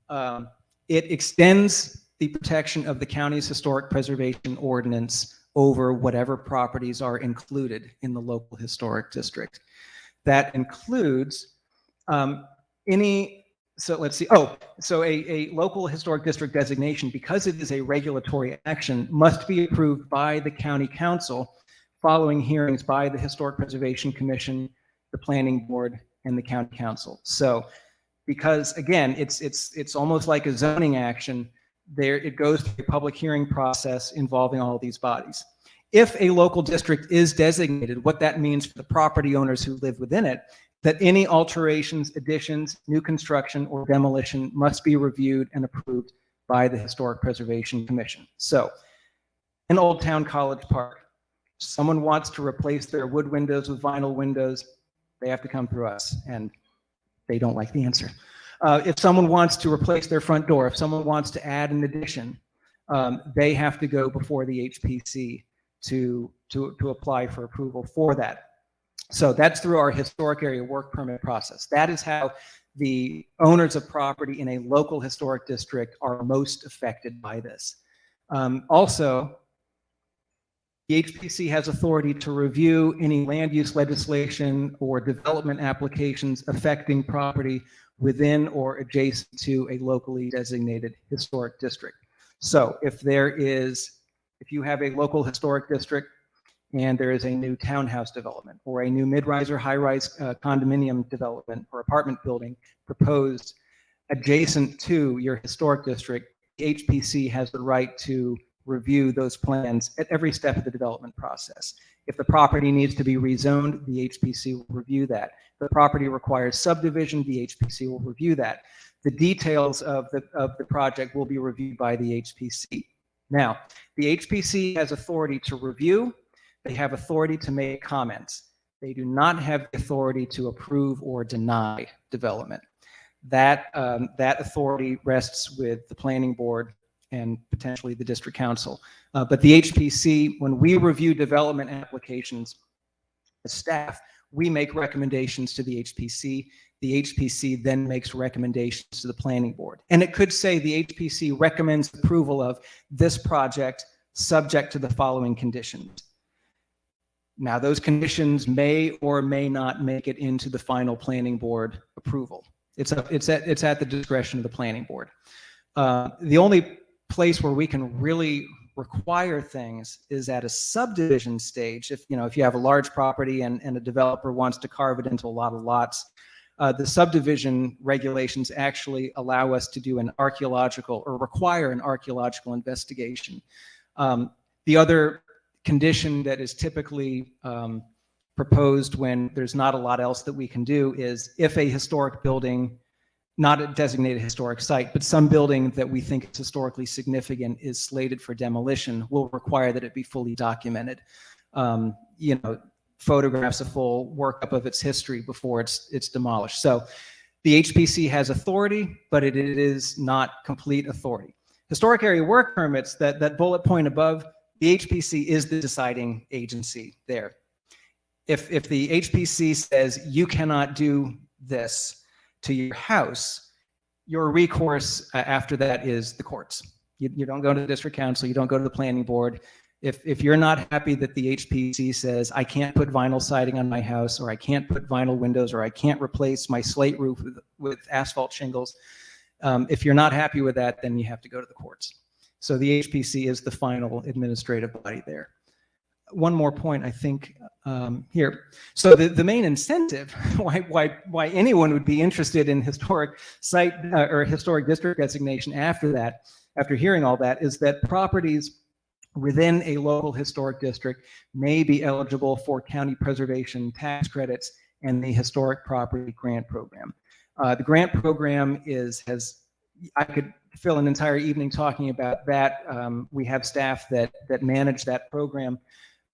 It extends the protection of the county's historic preservation ordinance over whatever properties are included in the local historic district. That includes any, so let's see, so a local historic district designation, because it is a regulatory action, must be approved by the county council following hearings by the Historic Preservation Commission, the Planning Board, and the county council. So because again, it's almost like a zoning action, there it goes through a public hearing process involving all of these bodies. If a local district is designated, what that means for the property owners who live within it, that any alterations, additions, new construction, or demolition must be reviewed and approved by the Historic Preservation Commission. So, in Old Town College Park, someone wants to replace their wood windows with vinyl windows, they have to come through us, and they don't like the answer. If someone wants to replace their front door, if someone wants to add an addition, they have to go before the HPC to apply for approval for that. So that's through our historic area work permit process. That is how the owners of property in a local historic district are most affected by this. Also, the HPC has authority to review any land use legislation or development applications affecting property within or adjacent to a locally designated historic district. So if you have a local historic district and there is a new townhouse development or a new mid-rise or high-rise condominium development or apartment building proposed adjacent to your historic district, the HPC has the right to review those plans at every step of the development process. If the property needs to be rezoned, the HPC will review that. If the property requires subdivision, the HPC will review that. The details of the project will be reviewed by the HPC. Now, the HPC has authority to review. They have authority to make comments. They do not have the authority to approve or deny development. That authority rests with the planning board and potentially the district council. But the HPC, when we review development applications as staff, we make recommendations to the HPC. The HPC then makes recommendations to the planning board. And it could say the HPC recommends approval of this project subject to the following conditions. Now, those conditions may or may not make it into the final planning board approval. It's at the discretion of the planning board. The only place where we can really require things is at a subdivision stage. If you have a large property and a developer wants to carve it into a lot of lots, the subdivision regulations actually allow us to do an archaeological or require an archaeological investigation. The other condition that is typically proposed when there's not a lot else that we can do is if a historic building, not a designated historic site, but some building that we think is historically significant is slated for demolition, will require that it be fully documented. Photographs, a full workup of its history before it's demolished. So the HPC has authority, but it is not complete authority. Historic area work permits, that bullet point above, the HPC is the deciding agency there. If the HPC says you cannot do this to your house, your recourse after that is the courts. You don't go to the district council, you don't go to the planning board. If you're not happy that the HPC says, I can't put vinyl siding on my house, or I can't put vinyl windows, or I can't replace my slate roof with asphalt shingles, if you're not happy with that, then you have to go to the courts. So the HPC is the final administrative body there. One more point, I think, here. So the main incentive why anyone would be interested in historic site or historic district designation after hearing all that, is that properties within a local historic district may be eligible for county preservation tax credits and the historic property grant program. The grant program I could fill an entire evening talking about that. We have staff that manage that program.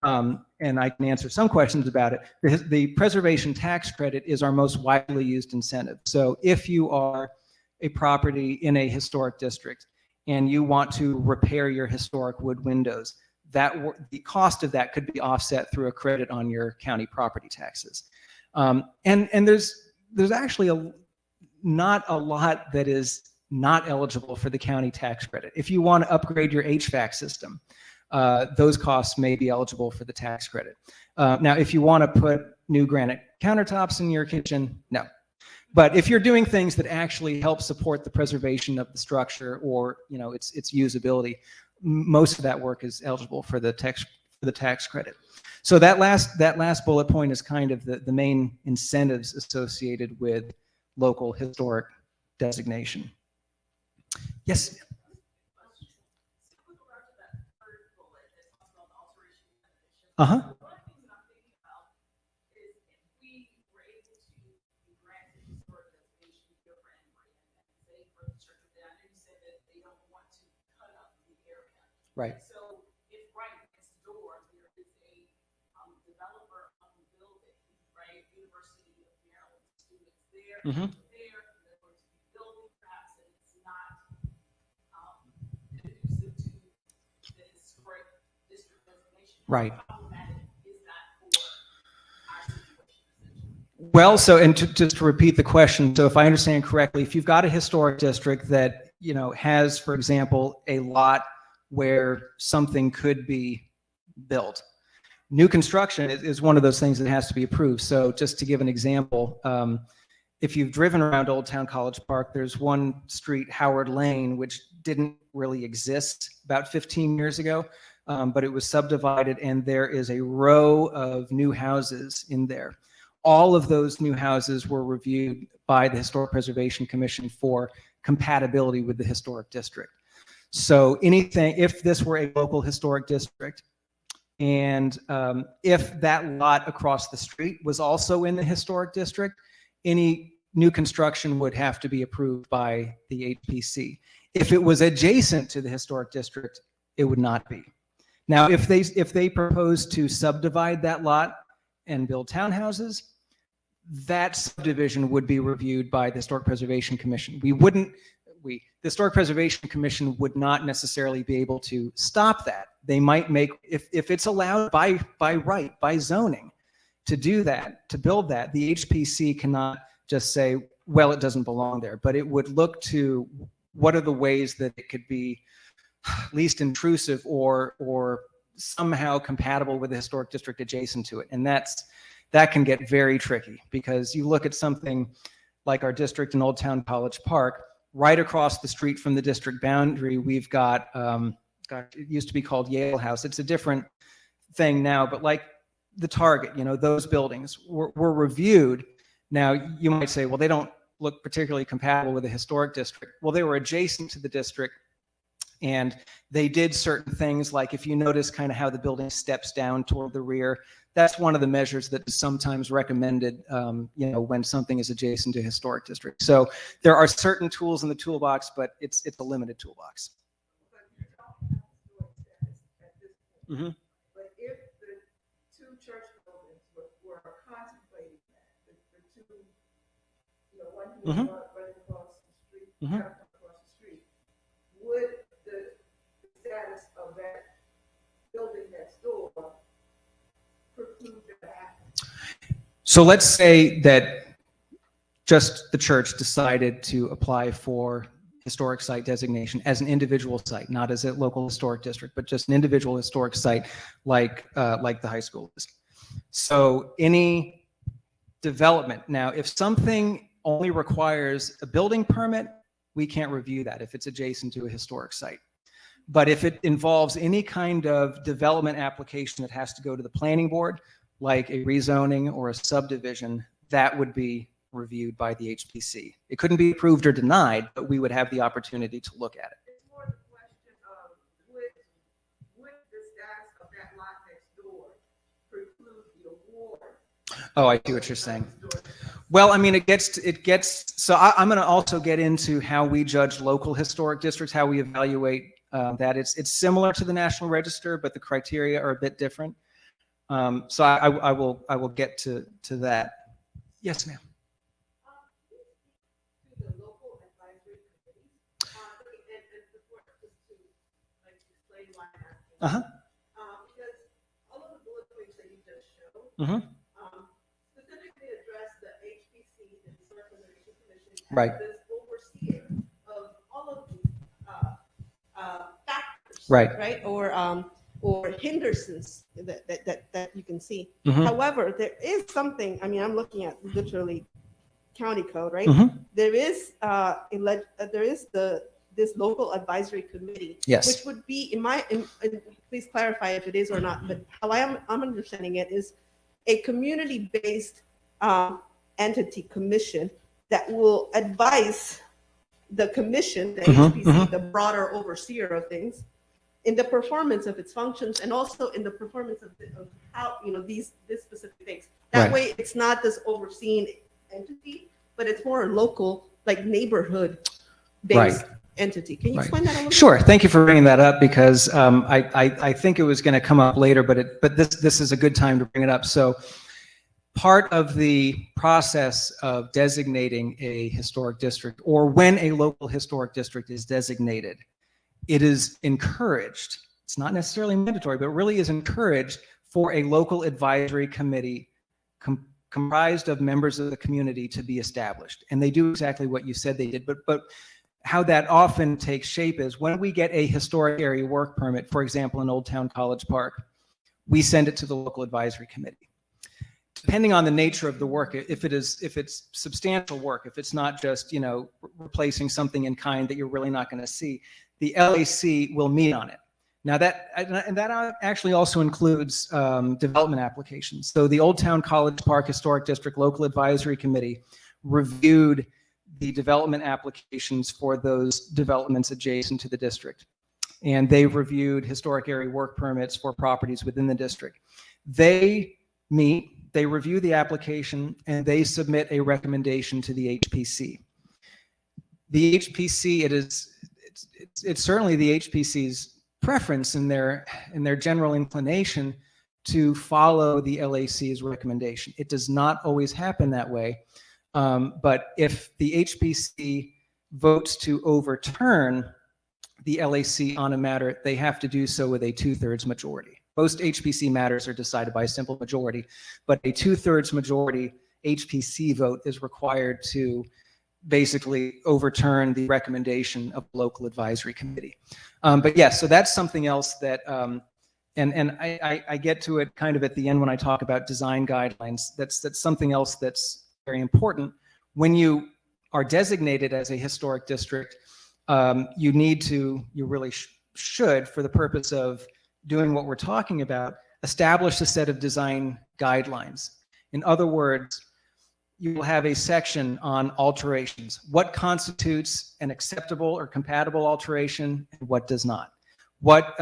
And I can answer some questions about it. The preservation tax credit is our most widely used incentive. So if you are a property in a historic district and you want to repair your historic wood windows, the cost of that could be offset through a credit on your county property taxes. And there's actually not a lot that is not eligible for the county tax credit. If you want to upgrade your HVAC system, those costs may be eligible for the tax credit. Now, if you want to put new granite countertops in your kitchen? No. But if you're doing things that actually help support the preservation of the structure or, its usability, most of that work is eligible for the tax credit. So that last bullet point is kind of the main incentives associated with local historic designation. Yes. Uh-huh. Right. So if right next door there is a developer-owned building, right? University of Maryland students there, Mm-hmm. they're going to be building perhaps, and it's not conducive to the historic district designation. Right. How problematic is that for our situation, essentially? Well, so, and just to repeat the question, so if I understand correctly, if you've got a historic district that, has, for example, a lot where something could be built, new construction is one of those things that has to be approved. So just to give an example, if you've driven around Old Town College Park, there's one street, Howard Lane, which didn't really exist about 15 years ago, but it was subdivided and there is a row of new houses in there. All of those new houses were reviewed by the Historic Preservation Commission for compatibility with the historic district. So anything, if this were a local historic district, and if that lot across the street was also in the historic district, any new construction would have to be approved by the HPC. If it was adjacent to the historic district, it would not be. Now, if they propose to subdivide that lot and build townhouses, that subdivision would be reviewed by the Historic Preservation Commission. The Historic Preservation Commission would not necessarily be able to stop that. They might make, if it's allowed by right, by zoning, to do that, to build that, the HPC cannot just say, well, it doesn't belong there, but it would look to what are the ways that it could be least intrusive or somehow compatible with the historic district adjacent to it. And that can get very tricky, because you look at something like our district in Old Town College Park, right across the street from the district boundary, we've got, it used to be called Yale House. It's a different thing now, but like the Target, those buildings were reviewed. Now you might say, well, they don't look particularly compatible with the historic district. Well, they were adjacent to the district, and they did certain things, like if you notice kind of how the building steps down toward the rear, that's one of the measures that is sometimes recommended, when something is adjacent to a historic district. So there are certain tools in the toolbox, but it's a limited toolbox. Mm-hmm. But if the two church buildings were contemplating that, the two, one Mm-hmm. right across the street, Mm-hmm. across the street, would the status of that building next door preclude that happening? So let's say that just the church decided to apply for historic site designation as an individual site, not as a local historic district, but just an individual historic site like the high school is. So any development, now if something only requires a building permit, we can't review that if it's adjacent to a historic site. But if it involves any kind of development application that has to go to the planning board, like a rezoning or a subdivision, that would be reviewed by the HPC. It couldn't be approved or denied, but we would have the opportunity to look at it. It's more the question of would the status of that lot next door preclude the award? Oh, I see what you're saying. Well, I mean, it gets, so I'm going to also get into how we judge local historic districts, how we evaluate that. It's similar to the National Register, but the criteria are a bit different. So I will get to that. Yes, ma'am. To the local advisory committees, and before, just to explain why I'm asking. Uh-huh. Because all of the bullet points that you just showed, Mm-hmm. specifically address the HPC, the Historic Preservation Commission, Right. as this overseer of all of these factors, Right. right, or hindrances that you can see. Mhm. However, there is something, I mean, I'm looking at literally county code, right? Mhm. There is this local advisory committee, Yes. which would be please clarify if it is or not, but how I'm understanding it is a community-based entity commission that will advise the commission, the HPC, the broader overseer of things, in the performance of its functions and also in the performance of how, these specific things. That Right. way it's not this overseen entity, but it's more local, like neighborhood-based entity. Can you explain that a little bit? Sure. Thank you for bringing that up because I think it was going to come up later, but this is a good time to bring it up. So part of the process of designating a historic district, or when a local historic district is designated, it is encouraged, it's not necessarily mandatory, but really is encouraged for a local advisory committee comprised of members of the community to be established. And they do exactly what you said they did, but how that often takes shape is when we get a historic area work permit, for example, in Old Town College Park, we send it to the local advisory committee. Depending on the nature of the work, if it's substantial work, if it's not just, replacing something in kind that you're really not going to see, the LAC will meet on it. Now that actually also includes development applications. So the Old Town College Park Historic District Local Advisory Committee reviewed the development applications for those developments adjacent to the district. And they reviewed historic area work permits for properties within the district. They meet, they review the application, and they submit a recommendation to the HPC. The HPC, it's certainly the HPC's preference in their general inclination to follow the LAC's recommendation. It does not always happen that way, but if the HPC votes to overturn the LAC on a matter, they have to do so with a 2/3 majority. Most HPC matters are decided by a simple majority, but a 2/3 majority HPC vote is required to basically overturn the recommendation of the local advisory committee. But yes, so that's something else that, and I get to it kind of at the end when I talk about design guidelines. That's something else that's very important. When you are designated as a historic district, you really should, for the purpose of doing what we're talking about, establish a set of design guidelines. In other words, you will have a section on alterations. What constitutes an acceptable or compatible alteration and what does not? What,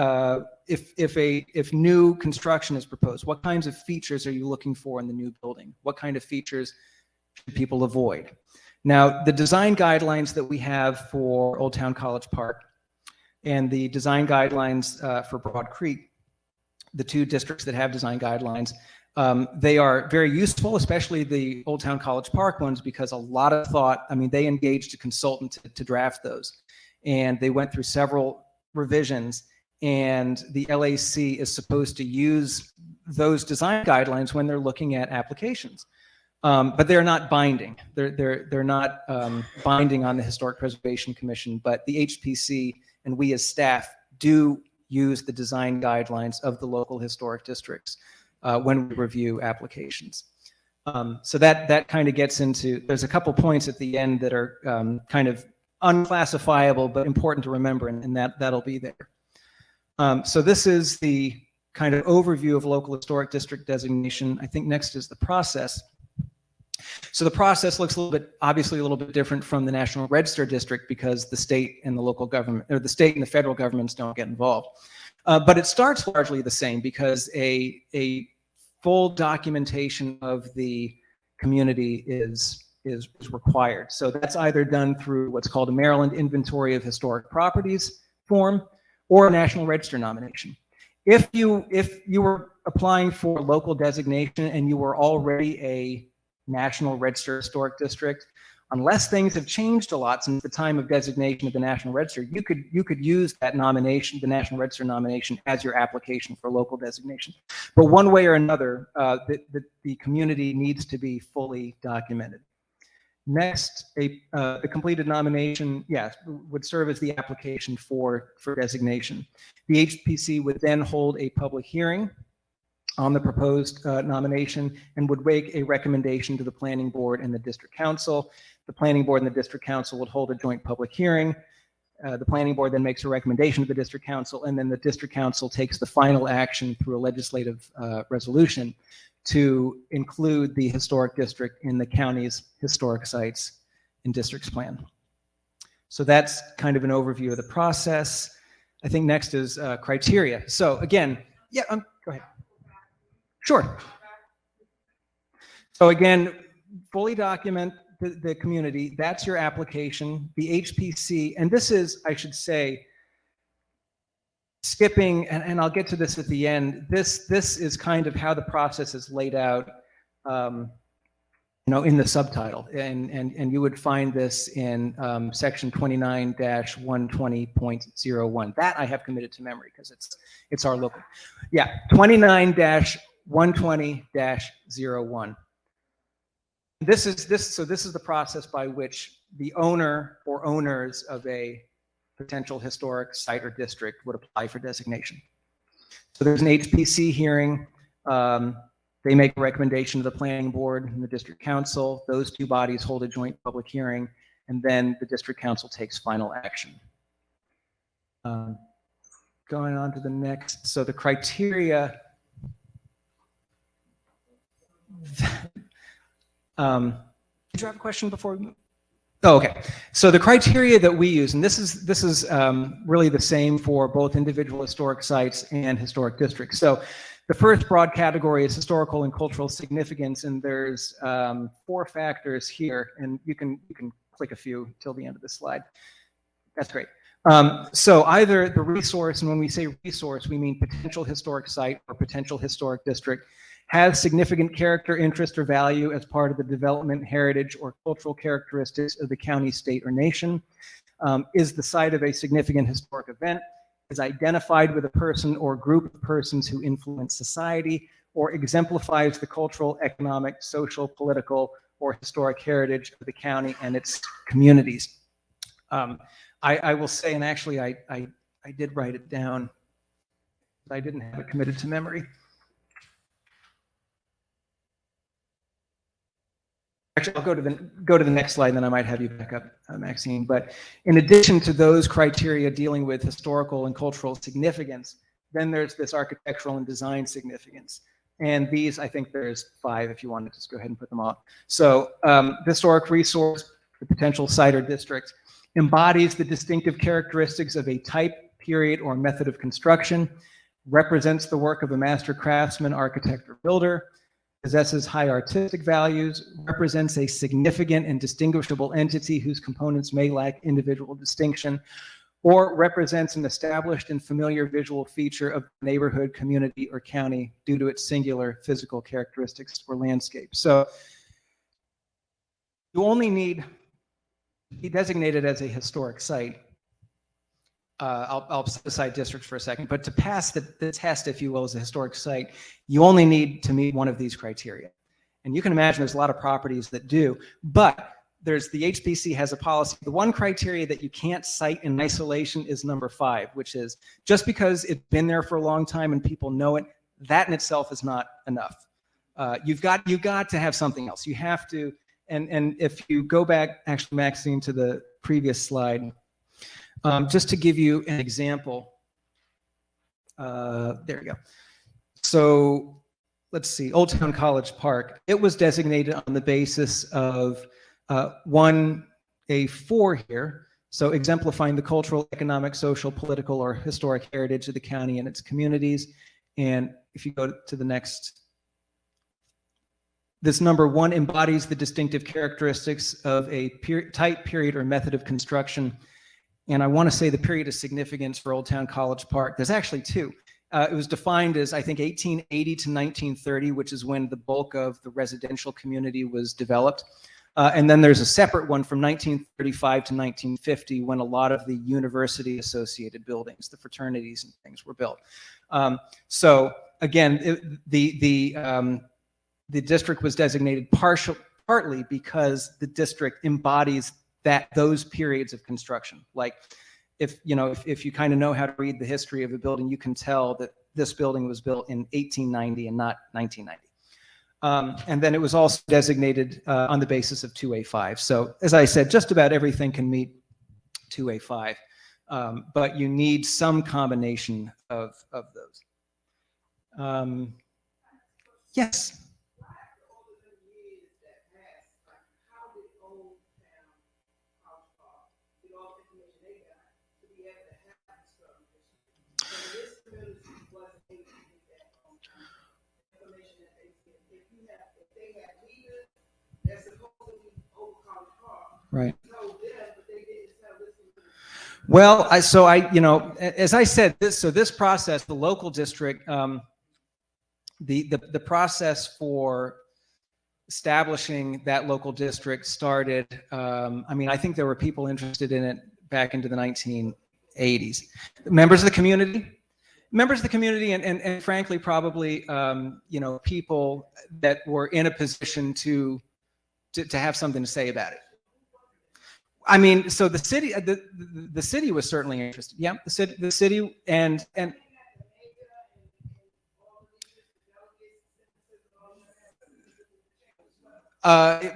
if new construction is proposed, what kinds of features are you looking for in the new building? What kind of features should people avoid? Now, the design guidelines that we have for Old Town College Park and the design guidelines for Broad Creek, the two districts that have design guidelines, they are very useful, especially the Old Town College Park ones, because a lot of thought, they engaged a consultant to draft those. And they went through several revisions, and the LAC is supposed to use those design guidelines when they're looking at applications. But they're not binding. They're not binding on the Historic Preservation Commission, but the HPC and we as staff do use the design guidelines of the local historic districts when we review applications. So that kind of gets into, there's a couple points at the end that are kind of unclassifiable but important to remember, and that'll be there. So this is the kind of overview of local historic district designation. I think next is the process. So the process looks obviously a little bit different from the National Register district because the state and the local government, or the state and the federal governments don't get involved. But it starts largely the same because a full documentation of the community is required. So that's either done through what's called a Maryland Inventory of Historic Properties form or a National Register nomination. If you were applying for local designation and you were already a National Register Historic District, unless things have changed a lot since the time of designation of the National Register, you could use that nomination, the National Register nomination, as your application for local designation. But one way or another, the community needs to be fully documented. Next, the completed nomination, would serve as the application for designation. The HPC would then hold a public hearing on the proposed nomination and would make a recommendation to the planning board and the district council. The planning board and the district council would hold a joint public hearing. The planning board then makes a recommendation to the district council, and then the district council takes the final action through a legislative resolution to include the historic district in the county's historic sites and districts plan. So that's kind of an overview of the process. I think next is criteria. So again, yeah, go ahead. Sure. So again, fully document the community. That's your application. The HPC, and this is, I should say, skipping, and I'll get to this at the end. This is kind of how the process is laid out, in the subtitle, and you would find this in section 29-120.01. That I have committed to memory because it's our local. Yeah, 29-120-01. This is the process by which the owner or owners of a potential historic site or district would apply for designation. So there's an HPC hearing. They make a recommendation to the planning board and the district council. Those two bodies hold a joint public hearing, and then the district council takes final action. Going on to the next. So the criteria. Did you have a question before we move? Oh, okay. So the criteria that we use, and this is really the same for both individual historic sites and historic districts. So the first broad category is historical and cultural significance, and there's 4 factors here, and you can click a few till the end of the slide. That's great. So either the resource, and when we say resource, we mean potential historic site or potential historic district, has significant character, interest, or value as part of the development, heritage, or cultural characteristics of the county, state, or nation, is the site of a significant historic event, is identified with a person or group of persons who influence society, or exemplifies the cultural, economic, social, political, or historic heritage of the county and its communities. I will say, and actually I did write it down, but I didn't have it committed to memory. Actually, I'll go to the next slide, and then I might have you back up, Maxine. But in addition to those criteria dealing with historical and cultural significance, then there's this architectural and design significance. And these, I think there's 5 if you want to just go ahead and put them on. So the historic resource, the potential site or district, embodies the distinctive characteristics of a type, period, or method of construction, represents the work of a master craftsman, architect, or builder, possesses high artistic values, represents a significant and distinguishable entity whose components may lack individual distinction, or represents an established and familiar visual feature of the neighborhood, community, or county due to its singular physical characteristics or landscape. So you only need to be designated as a historic site. I'll set aside districts for a second, but to pass the test, if you will, as a historic site, you only need to meet one of these criteria. And you can imagine there's a lot of properties that do, but there's the HPC has a policy. The one criteria that you can't cite in isolation is number 5, which is just because it's been there for a long time and people know it, that in itself is not enough. You've got to have something else. You have to, and if you go back, actually, Maxine, to the previous slide, just to give you an example, there we go. So let's see, Old Town College Park. It was designated on the basis of 1A4 here, so exemplifying the cultural, economic, social, political, or historic heritage of the county and its communities. And if you go to the next, this number 1 embodies the distinctive characteristics of a type, period, or method of construction. And I want to say the period of significance for Old Town College Park, there's actually 2. It was defined as, I think, 1880 to 1930, which is when the bulk of the residential community was developed. And then there's a separate one from 1935 to 1950, when a lot of the university-associated buildings, the fraternities and things, were built. So again, the district was designated partly because the district embodies those periods of construction. Like if you kind of know how to read the history of a building, you can tell that this building was built in 1890 and not 1990. And then it was also designated on the basis of 2A5. So as I said, just about everything can meet 2A5, but you need some combination of those. Yes. Right. Well, you know, as I said, this process, the local district, the process for establishing that local district started. I mean, I think there were people interested in it back into the 1980s. Members of the community, and frankly, probably, you know, people that were in a position to have something to say about it. I mean, so the city, the city was certainly interested. Yeah, the city, and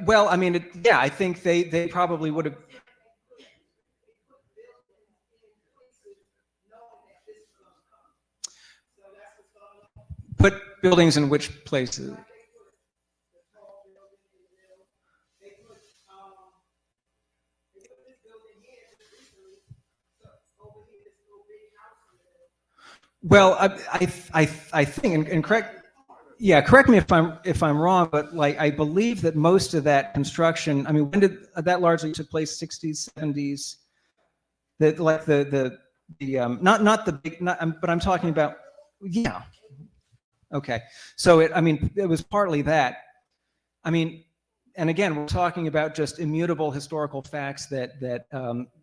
well, I mean, yeah, I think they probably would have. Put buildings in which places? Well, I think, and correct, yeah, correct me if I'm wrong, but like I believe that most of that construction, I mean, when did that largely took place? 60s, 70s. That like the not the big, but I'm talking about, yeah. Okay, so I mean, it was partly that. I mean, and again, we're talking about just immutable historical facts that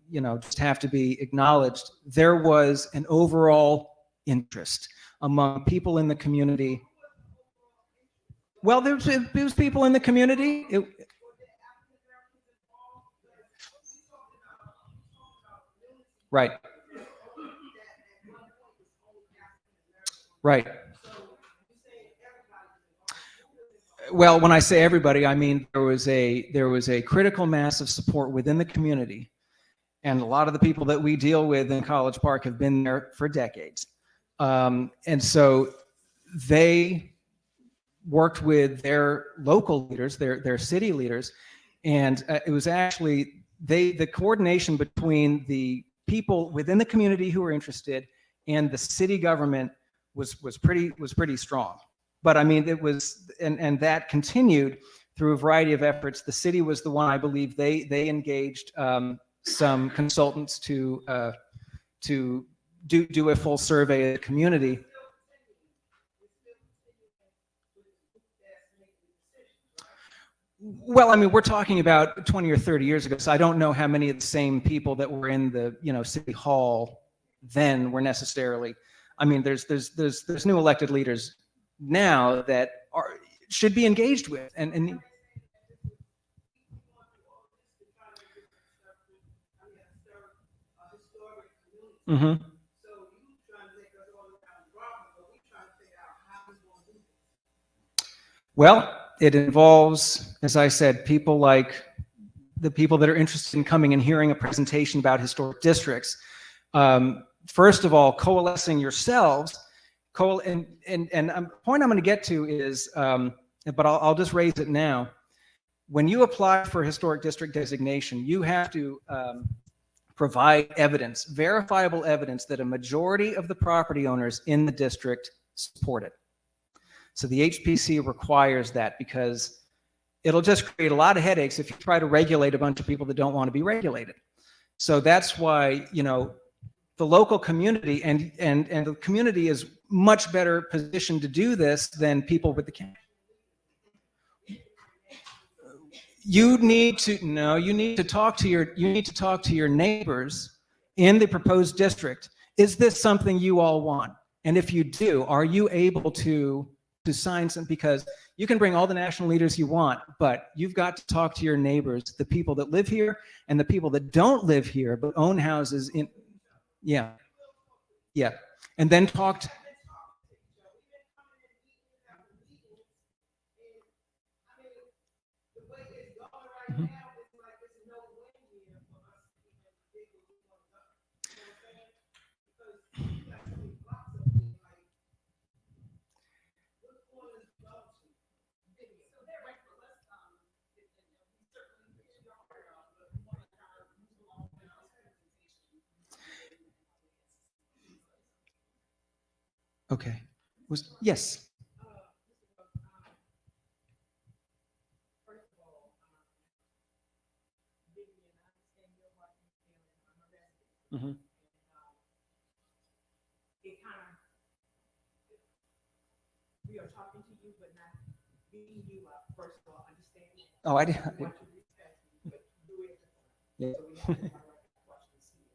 you know, just have to be acknowledged. There was an overall interest among people in the community. Well, there was people in the community. Right. Right. Well, when I say everybody, I mean there was a critical mass of support within the community, and a lot of the people that we deal with in College Park have been there for decades, and so they worked with their local leaders, their city leaders, and it was actually the coordination between the people within the community who were interested and the city government was pretty strong. But I mean, it was, and that continued through a variety of efforts. The city was the one, I believe, they engaged some consultants to do a full survey of the community. Well, I mean, we're talking about 20 or 30 years ago, so I don't know how many of the same people that were in the, you know, city hall then were necessarily. I mean, there's new elected leaders now that should be engaged with, and mm-hmm. Well, it involves, as I said, people like the people that are interested in coming and hearing a presentation about historic districts. First of all, coalescing yourselves. And the point I'm going to get to is, but I'll just raise it now. When you apply for historic district designation, you have to provide evidence, verifiable evidence, that a majority of the property owners in the district support it. So the HPC requires that, because it'll just create a lot of headaches if you try to regulate a bunch of people that don't want to be regulated. So that's why, you know, the local community and the community is much better positioned to do this than people with the county. You need to talk to your neighbors in the proposed district. Is this something you all want? And if you do, are you able to sign some? Because you can bring all the national leaders you want, but you've got to talk to your neighbors, the people that live here and the people that don't live here but own houses in, yeah, and then talk to, the way it's going right now, it's like it's no way here for us to even dig what we want to go. You know what I'm saying? Because you got so many blocks up there, like, what corners to go to? So they're right for us, we certainly appreciate your heart, but we want to kind of move along with our presentation. Okay. Yes. First of all, Vivian, I understand your heart and feeling. I'm a resident. Mm-hmm. It kind of, we are talking to you, but not beating you up. First of all, understand that. Oh, I We did. want to respect you, but do it. Yeah. So we have to direct questions here.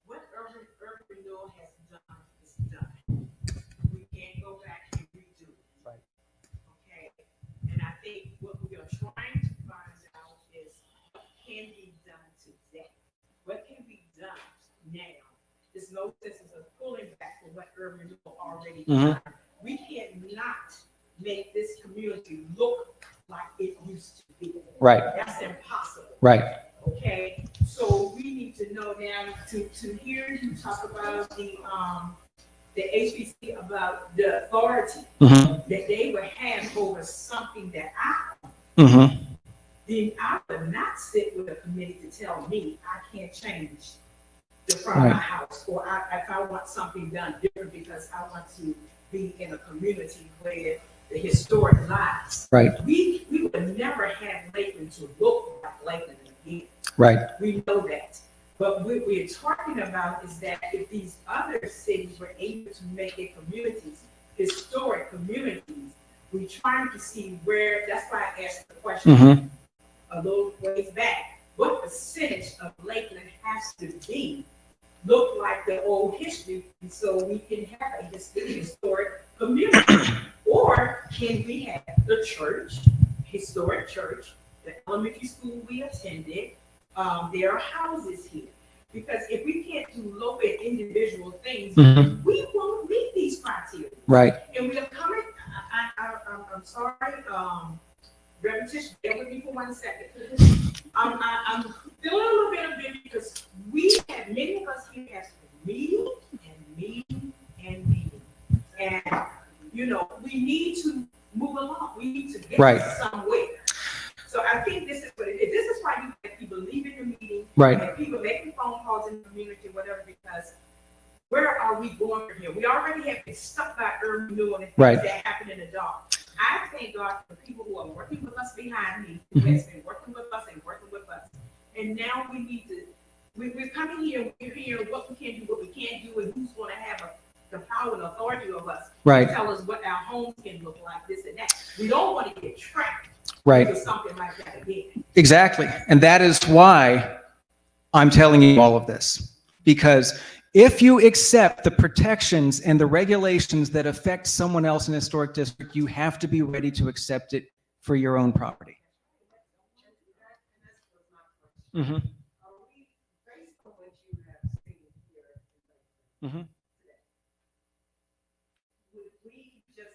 What urban renewal has done is done. We can't go back and redo it. Right. Okay, and I think what we are trying to find out is what can be done today. What can be done now? There's no sense of pulling back from what urban renewal already done. We cannot make this community look like it used to be. Right. That's impossible. Right. Okay, so we need to know now to hear you talk about the HBC, about the authority that they would have over something that then I would not sit with a committee to tell me I can't change the front of my house, or if I want something done different because I want to be in a community where the historic lives. Right. We would never have Lakeland to look like Lakeland again. Right. We know that. But what we're talking about is that if these other cities were able to make their communities, historic communities, we're trying to see where, that's why I asked the question a little ways back, what percentage of Lakeland has to be look like the old history so we can have a historic community? Or can we have the church, historic church, the elementary school we attended, there are houses here. Because if we can't do local individual things, we won't meet these criteria. Right. And we are coming, I'm sorry, Reverend Tish, bear with me for 1 second. I'm feeling a little bit of it because many of us here have meeting and meeting and meeting. And, we need to move along. We need to get somewhere. So I think this is what it is. This is why you have people leaving the meeting, and people making phone calls in the community, whatever, because where are we going from here? We already have been stuck by urban renewal and things that happen in the dark. I thank God for the people who are working with us behind me, who has been working with us and working with us. And now we need to, we're coming here and we're hearing what we can do, what we can't do, and who's going to have the power and authority of us to tell us what our homes can look like, this and that. We don't want to get trapped into something like that again. Exactly. And that is why I'm telling you all of this. Because if you accept the protections and the regulations that affect someone else in a historic district, you have to be ready to accept it for your own property. Are we, based on what you have seen here, would we just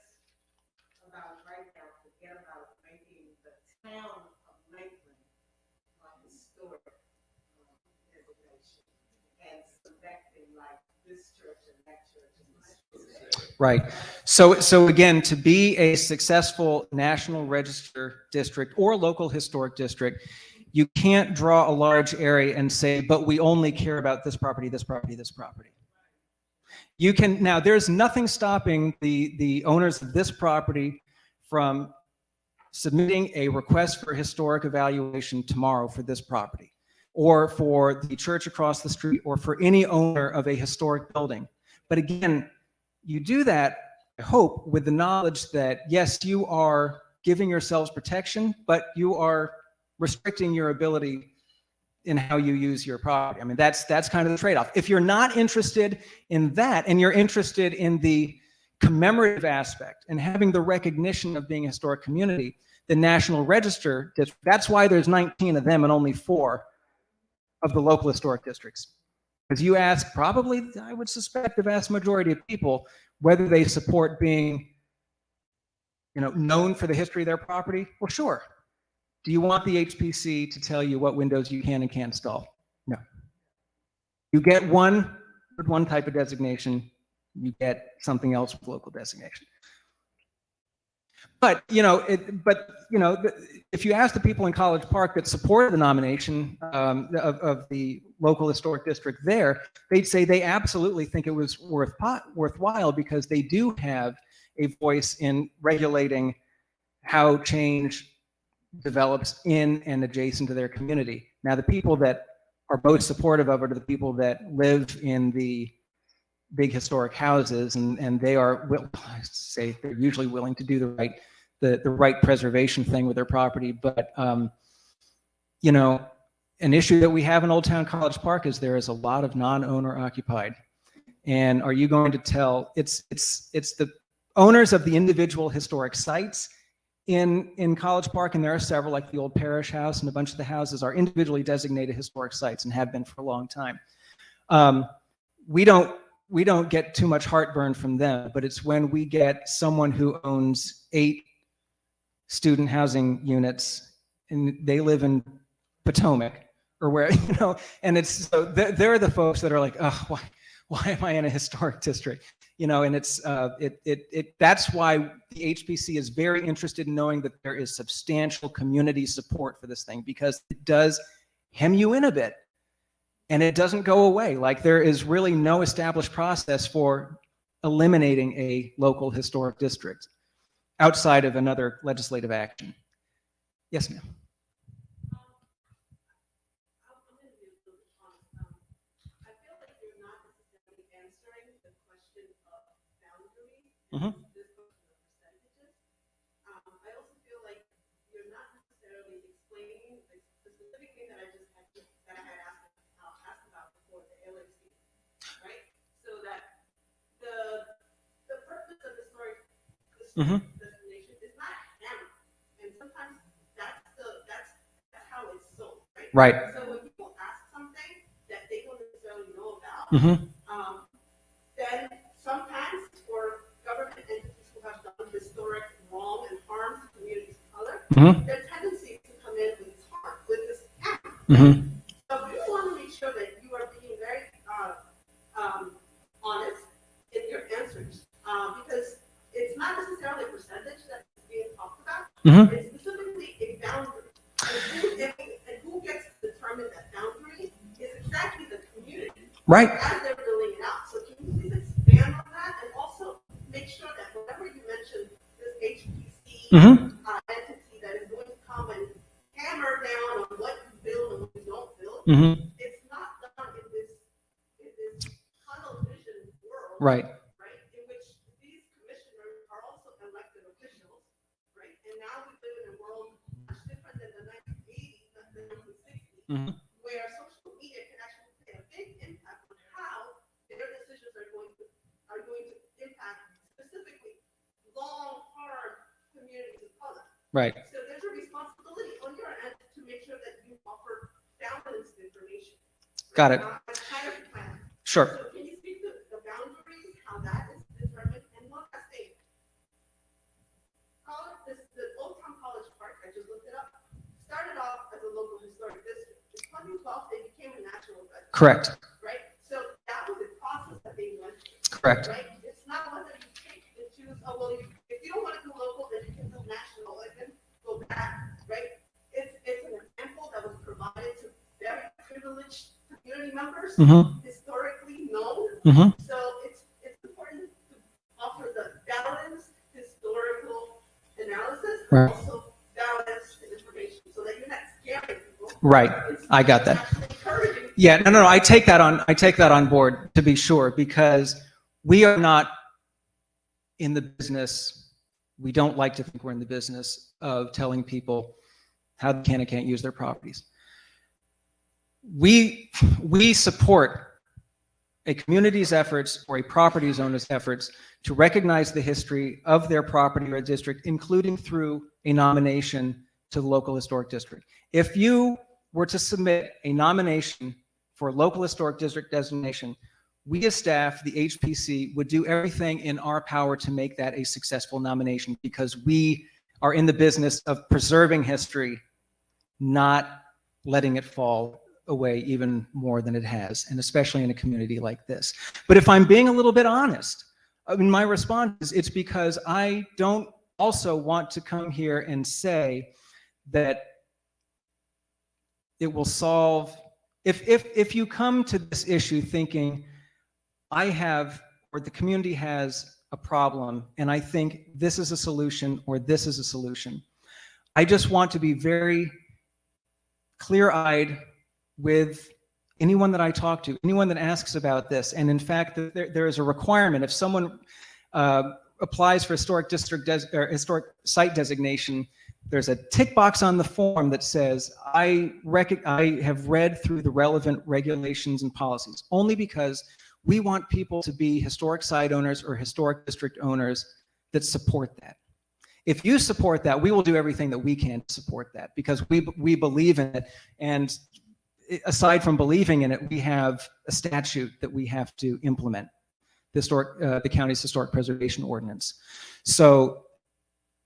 about right now forget about making the town of Lakeland historic designation and selecting like this church and that church and this church? Right. So again, to be a successful National Register district or local historic district, you can't draw a large area and say, but we only care about this property, this property, this property. You can, now there's nothing stopping the owners of this property from submitting a request for historic evaluation tomorrow for this property, or for the church across the street, or for any owner of a historic building. But again, you do that, I hope, with the knowledge that, yes, you are giving yourselves protection, but you are restricting your ability in how you use your property. I mean, that's kind of the trade-off. If you're not interested in that, and you're interested in the commemorative aspect and having the recognition of being a historic community, the National Register district, that's why there's 19 of them and only 4 of the local historic districts. Because you ask, probably, I would suspect, the vast majority of people whether they support being known for the history of their property? Well, sure. Do you want the HPC to tell you what windows you can and can't install? No. You get one with one type of designation, you get something else with local designation. But if you ask the people in College Park that supported the nomination of the local historic district there, they'd say they absolutely think it was worthwhile because they do have a voice in regulating how change develops in and adjacent to their community. Now, the people that are most supportive of it are the people that live in the big historic houses, and they are, I say they're usually willing to do the right preservation thing with their property. But an issue that we have in Old Town College Park is there is a lot of non-owner occupied. And are you going to tell it's the owners of the individual historic sites in College Park, and there are several, like the old Parish House, and a bunch of the houses are individually designated historic sites and have been for a long time. We don't get too much heartburn from them, but it's when we get someone who owns 8 student housing units and they live in Potomac or where, and it's, so they're the folks that are like, oh, why am I in a historic district? And it's, that's why the HPC is very interested in knowing that there is substantial community support for this thing, because it does hem you in a bit. And it doesn't go away. Like, there is really no established process for eliminating a local historic district outside of another legislative action. Yes, ma'am. I feel like you're not necessarily answering the question of boundaries. Mm-hmm. This question of percentages. I also feel like you're not necessarily explaining the specific thing that I had asked about before, the LAC, right? So that the purpose of historic destination is not hammer, and sometimes that's how it's sold, right? Right. So when people ask something that they don't necessarily know about, then sometimes for government entities who have done historic wrong and harm to communities of color, their tendency is to come in with this hammer. So we want to make sure that you are being very honest in your answers, because it's not necessarily a percentage that is being talked about. It's specifically a boundary. And who gets to determine that boundary is exactly the community. Right. As they're building it out. So can you please expand on that, and also make sure that whenever you mention this HPC entity that is going to come and hammer down on what you build and what you don't build, it's not done in this tunnel vision world, Right. In which these commissioners are also elected officials, right? And now we live in a world much different than the 1980s, the 1960s, where social media can actually play a big impact on how their decisions are going to impact specifically long, hard communities of color. Right. So there's a responsibility on your end to make sure that you offer balanced information. Got it. As part of the plan. Sure. So can you speak to the boundaries, how that is determined, and one last thing? The Old Town College Park, I just looked it up, started off as a local historic district. In 2012, they became a national register. Correct. Right? So that was the process that they went through. Correct. Right? It's not whether you take and choose, oh, well, if you don't want to do local, then you can do national, and then go back, right? It's an example that was provided to very privileged community members, historically known. So it's important to offer the balanced historical analysis, and also balanced information, so that you're not scaring people. Right. I got that. Yeah, no. I take that on board, to be sure, because we are not in the business. We don't like to think we're in the business of telling people how they can and can't use their properties. We support a community's efforts or a property owner's efforts to recognize the history of their property or district, including through a nomination to the local historic district. If you were to submit a nomination for local historic district designation, we as staff, the HPC, would do everything in our power to make that a successful nomination, because we are in the business of preserving history, not letting it fall away even more than it has, and especially in a community like this. But if I'm being a little bit honest, I mean, my response is it's because I don't also want to come here and say that it will solve, if you come to this issue thinking I have, or the community has a problem, and I think this is a solution or this is a solution, I just want to be very clear-eyed with anyone that I talk to, anyone that asks about this. And in fact, there is a requirement. If someone applies for historic district or historic site designation, there's a tick box on the form that says, I have read through the relevant regulations and policies, only because we want people to be historic site owners or historic district owners that support that. If you support that, we will do everything that we can to support that, because we believe in it. And aside from believing in it, we have a statute that we have to implement, the county's historic preservation ordinance. So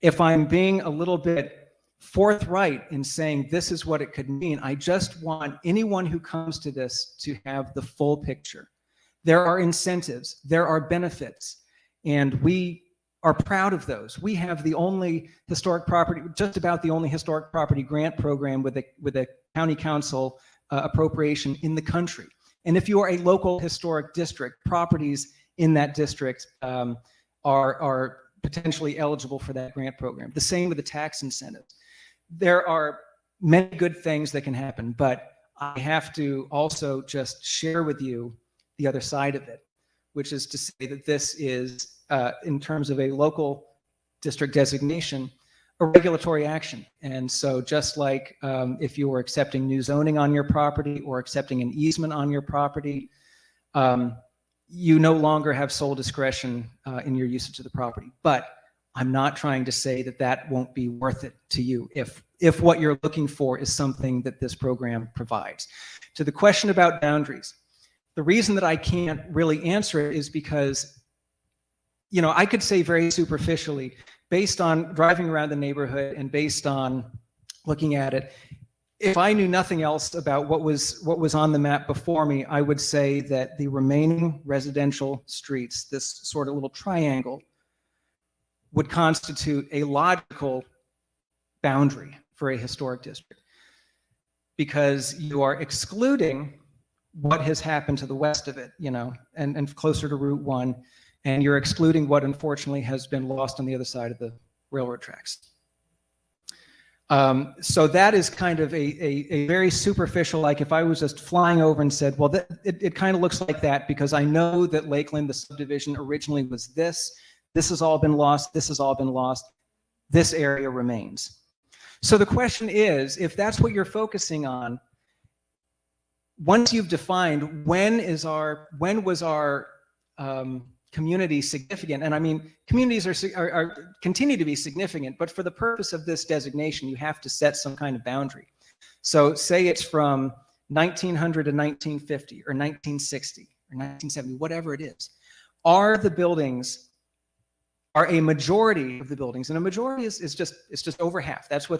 if I'm being a little bit forthright in saying this is what it could mean, I just want anyone who comes to this to have the full picture. There are incentives, there are benefits, and we are proud of those. We have the only historic property, just about the only historic property grant program with a county council appropriation in the country. And if you are a local historic district, properties in that district are potentially eligible for that grant program. The same with the tax incentives. There are many good things that can happen, but I have to also just share with you the other side of it, which is to say that this is, in terms of a local district designation, a regulatory action. And so just like if you were accepting new zoning on your property or accepting an easement on your property, you no longer have sole discretion in your usage of the property. But I'm not trying to say that that won't be worth it to you if what you're looking for is something that this program provides. To the question about boundaries, the reason that I can't really answer it is because, you know, I could say very superficially, based on driving around the neighborhood and based on looking at it, if I knew nothing else about what was on the map before me, I would say that the remaining residential streets, this sort of little triangle, would constitute a logical boundary for a historic district, because you are excluding what has happened to the west of it, you know, and closer to Route 1, and you're excluding what unfortunately has been lost on the other side of the railroad tracks. So that is kind of a very superficial, like if I was just flying over and said, well, it kind of looks like that, because I know that Lakeland, the subdivision, originally was this has all been lost, this has all been lost, this area remains. So the question is, if that's what you're focusing on, once you've defined when was our community significant, and I mean, communities are continue to be significant, but for the purpose of this designation, you have to set some kind of boundary. So say it's from 1900 to 1950 or 1960 or 1970, whatever it is. Are a majority of the buildings, and a majority is just over half. That's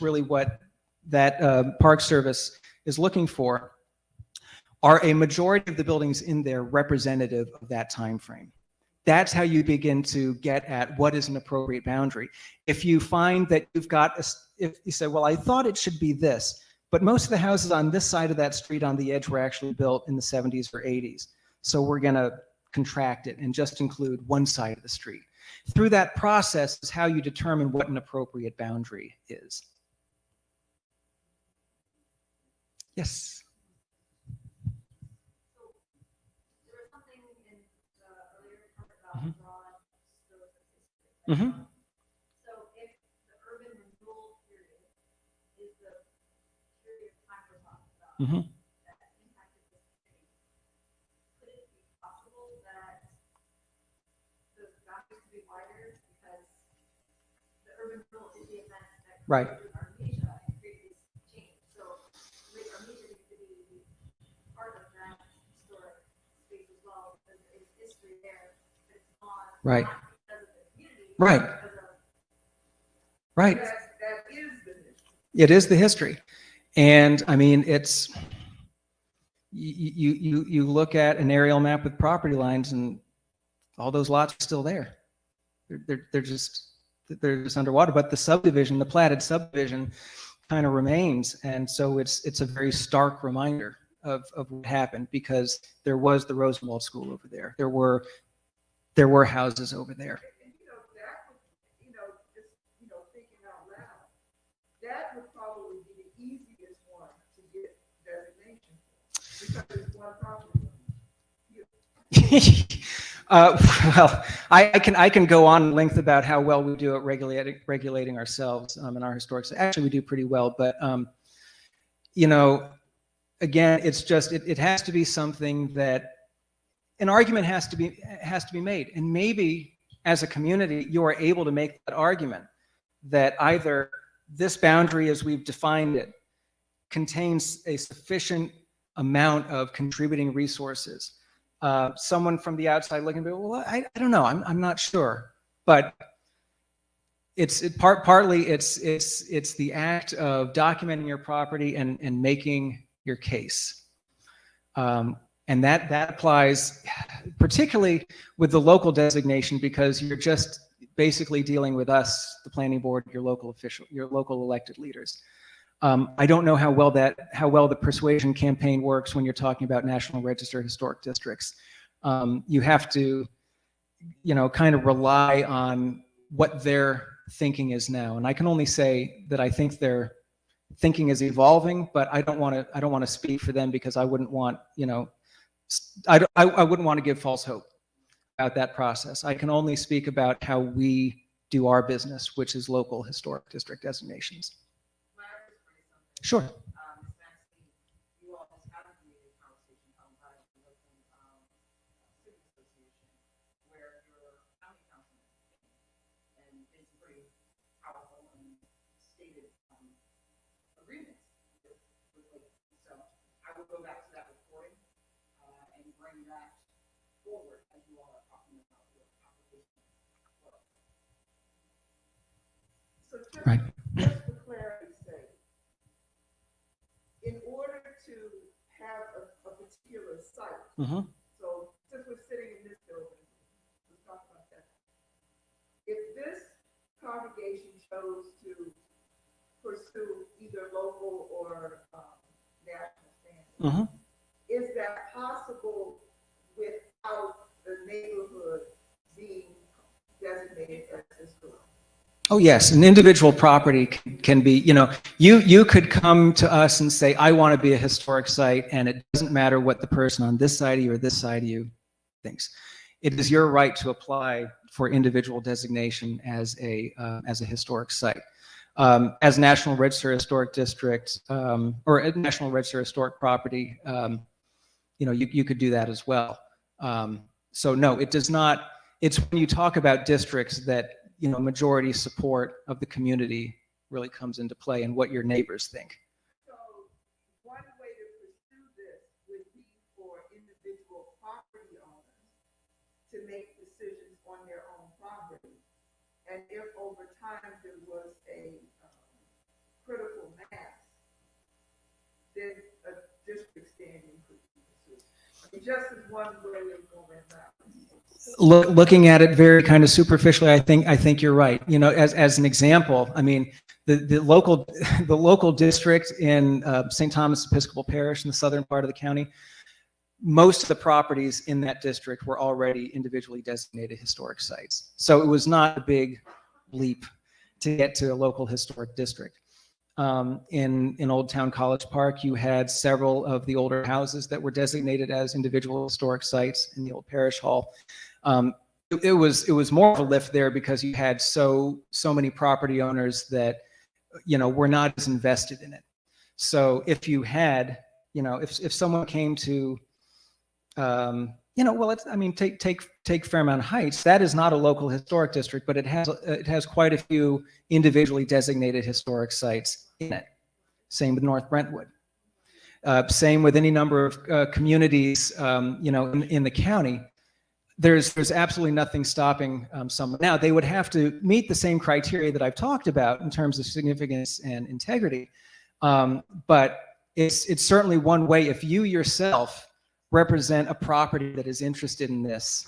really what that Park Service is looking for. Are a majority of the buildings in there representative of that time frame? That's how you begin to get at what is an appropriate boundary. If you find that you've got, if you say, well, I thought it should be this, but most of the houses on this side of that street on the edge were actually built in the 70s or 80s. So we're gonna contract it and just include one side of the street. Through that process is how you determine what an appropriate boundary is. Yes. Mm-hmm. So if the urban renewal period is the period of time we're talking about, Mm-hmm. that impacted this community, could it be possible that the boundaries could be wider because the urban renewal is the event that Right. created Artesia and created this change? So Lake Artesia needs to be part of that historic space as well. Right. not because of the community, Right. but because of Right. That is the history. It is the history. And I mean, it's, you look at an aerial map with property lines and all those lots are still there. They're just underwater, but the subdivision, the platted subdivision kind of remains. And so it's a very stark reminder of what happened, because there was the Rosenwald School over there. There were houses over there. And that would, just, thinking out loud, that would probably be the easiest one to get designation for, because it's one property. Well, I can go on in length about how well we do at regulating ourselves in our historic. Actually, we do pretty well, but again, it's just it has to be something that an argument has to be made, and maybe as a community you are able to make that argument that either this boundary as we've defined it contains a sufficient amount of contributing resources. Someone from the outside looking, well, I don't know, I'm not sure, but partly it's the act of documenting your property and making your case, and that applies particularly with the local designation, because you're just basically dealing with us, the planning board, your local elected leaders. I don't know how well the persuasion campaign works when you're talking about National Register historic districts. You have to, kind of rely on what their thinking is now. And I can only say that I think their thinking is evolving, but I don't want to speak for them, because I wouldn't want, I wouldn't want to give false hope about that process. I can only speak about how we do our business, which is local historic district designations. Sure. You all just had a community conversation on the Lakeland City Association, where your county councilman and it's pretty powerful and stated agreements with Lakeland. So I will go back to that recording and bring that forward as you all are talking about your application. So just for clarity's sake, in order to have a particular site, so since we're sitting in this building, let's talk about that. If this congregation chose to pursue either local or national standards, is that possible without the neighborhood being designated as historic? Oh yes, an individual property can be, you could come to us and say, I want to be a historic site, and it doesn't matter what the person on this side of you or this side of you thinks. It is your right to apply for individual designation as a historic site. As National Register Historic District or a National Register Historic Property, you could do that as well. So no, it does not. It's when you talk about districts that majority support of the community really comes into play, and what your neighbors think. So one way to pursue this would be for individual property owners to make decisions on their own property. And if over time there was a critical mass, then a district standing could be pursued. I mean, just as one way of going about it. Looking at it very kind of superficially, I think you're right. As an example, I mean, the local district in St. Thomas Episcopal Parish in the southern part of the county, most of the properties in that district were already individually designated historic sites. So it was not a big leap to get to a local historic district. In Old Town College Park, you had several of the older houses that were designated as individual historic sites in the old parish hall. It was more of a lift there because you had so many property owners that were not as invested in it. So if you had, if someone came to, take Fairmount Heights, that is not a local historic district, but it has quite a few individually designated historic sites in it. Same with North Brentwood. Same with any number of communities, in the county. there's absolutely nothing stopping someone. Now, they would have to meet the same criteria that I've talked about in terms of significance and integrity, but it's certainly one way. If you yourself represent a property that is interested in this,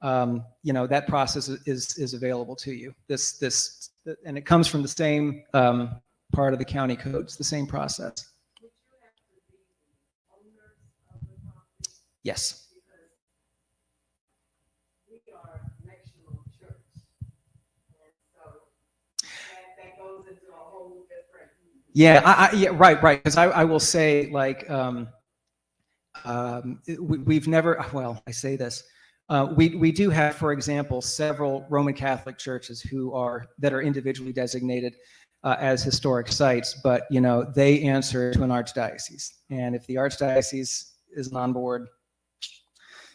you know, that process is available to you. And it comes from the same part of the county codes, the same process. Would you have to be the owners of the property? Yes. Because we are a national church. And so that goes into a whole different. Yeah, yeah, right. Because I will say, like, we've never, well, I say this, we do have, for example, several Roman Catholic churches that are individually designated as historic sites, but, you know, they answer to an archdiocese. And if the archdiocese isn't on board,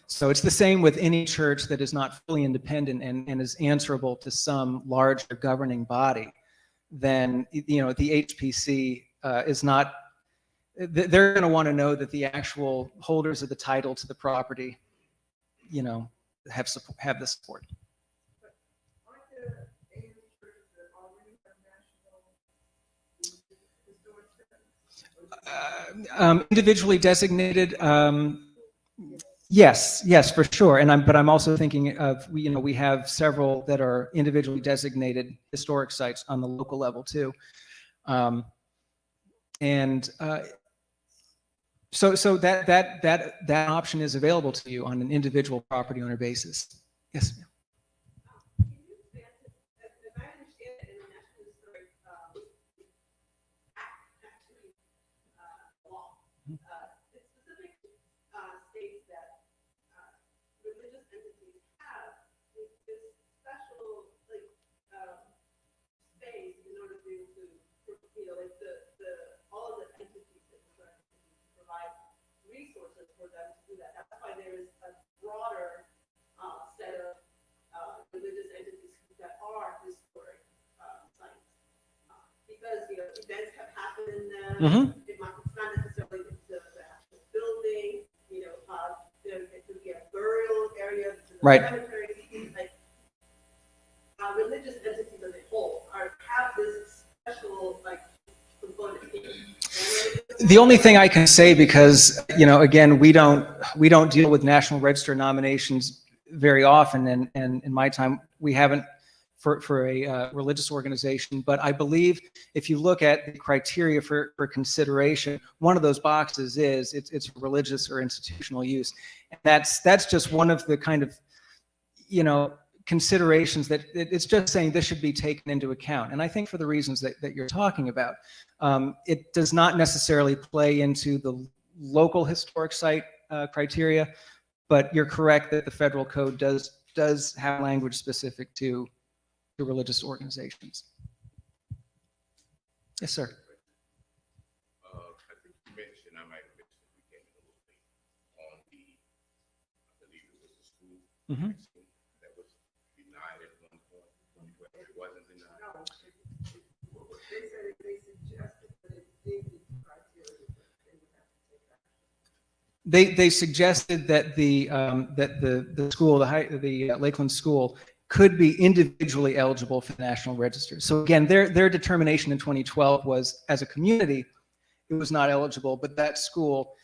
so it's the same with any church that is not fully independent and is answerable to some larger governing body, then, you know, the HPC is not, they're going to want to know that the actual holders of the title to the property, you know, have the support. Aren't there A.M.E churches that already have national historic churches? Individually designated, yes, for sure. But I'm also thinking of, you know, we have several that are individually designated historic sites on the local level too. So that option is available to you on an individual property owner basis. Yes, ma'am. Can you expand this? As I understand it, in the National Historic Act, actually, law, it specifically states that religious entities have this special, like, space in order to be able to, you know, like all of the entities that historic entities provide resources for them to do that. That's why there is a broader set of religious entities that are historic sites. Because, you know, events have happened in them. It's not necessarily the actual building, you know, it could be a burial area, Right. cemetery, like religious entities as a whole have this special, like, component. The only thing I can say, because, you know, again, we don't deal with National Register nominations very often, and in my time we haven't for a religious organization. But I believe if you look at the criteria for consideration, one of those boxes is it's religious or institutional use, and that's just one of the kind of, you know, considerations that it's just saying this should be taken into account. And I think for the reasons that you're talking about, it does not necessarily play into the local historic site criteria, but you're correct that the federal code does have language specific to religious organizations. Yes, sir. I think you mentioned, I might have mentioned we came in a little late on I believe it was the school vaccine that was denied at one point. It wasn't denied. No, they said they suggested, but it did meet the criteria that they would have to take action. They suggested that the school, the Lakeland school, could be individually eligible for the National Register. So again, their determination in 2012 was, as a community, it was not eligible, but that school,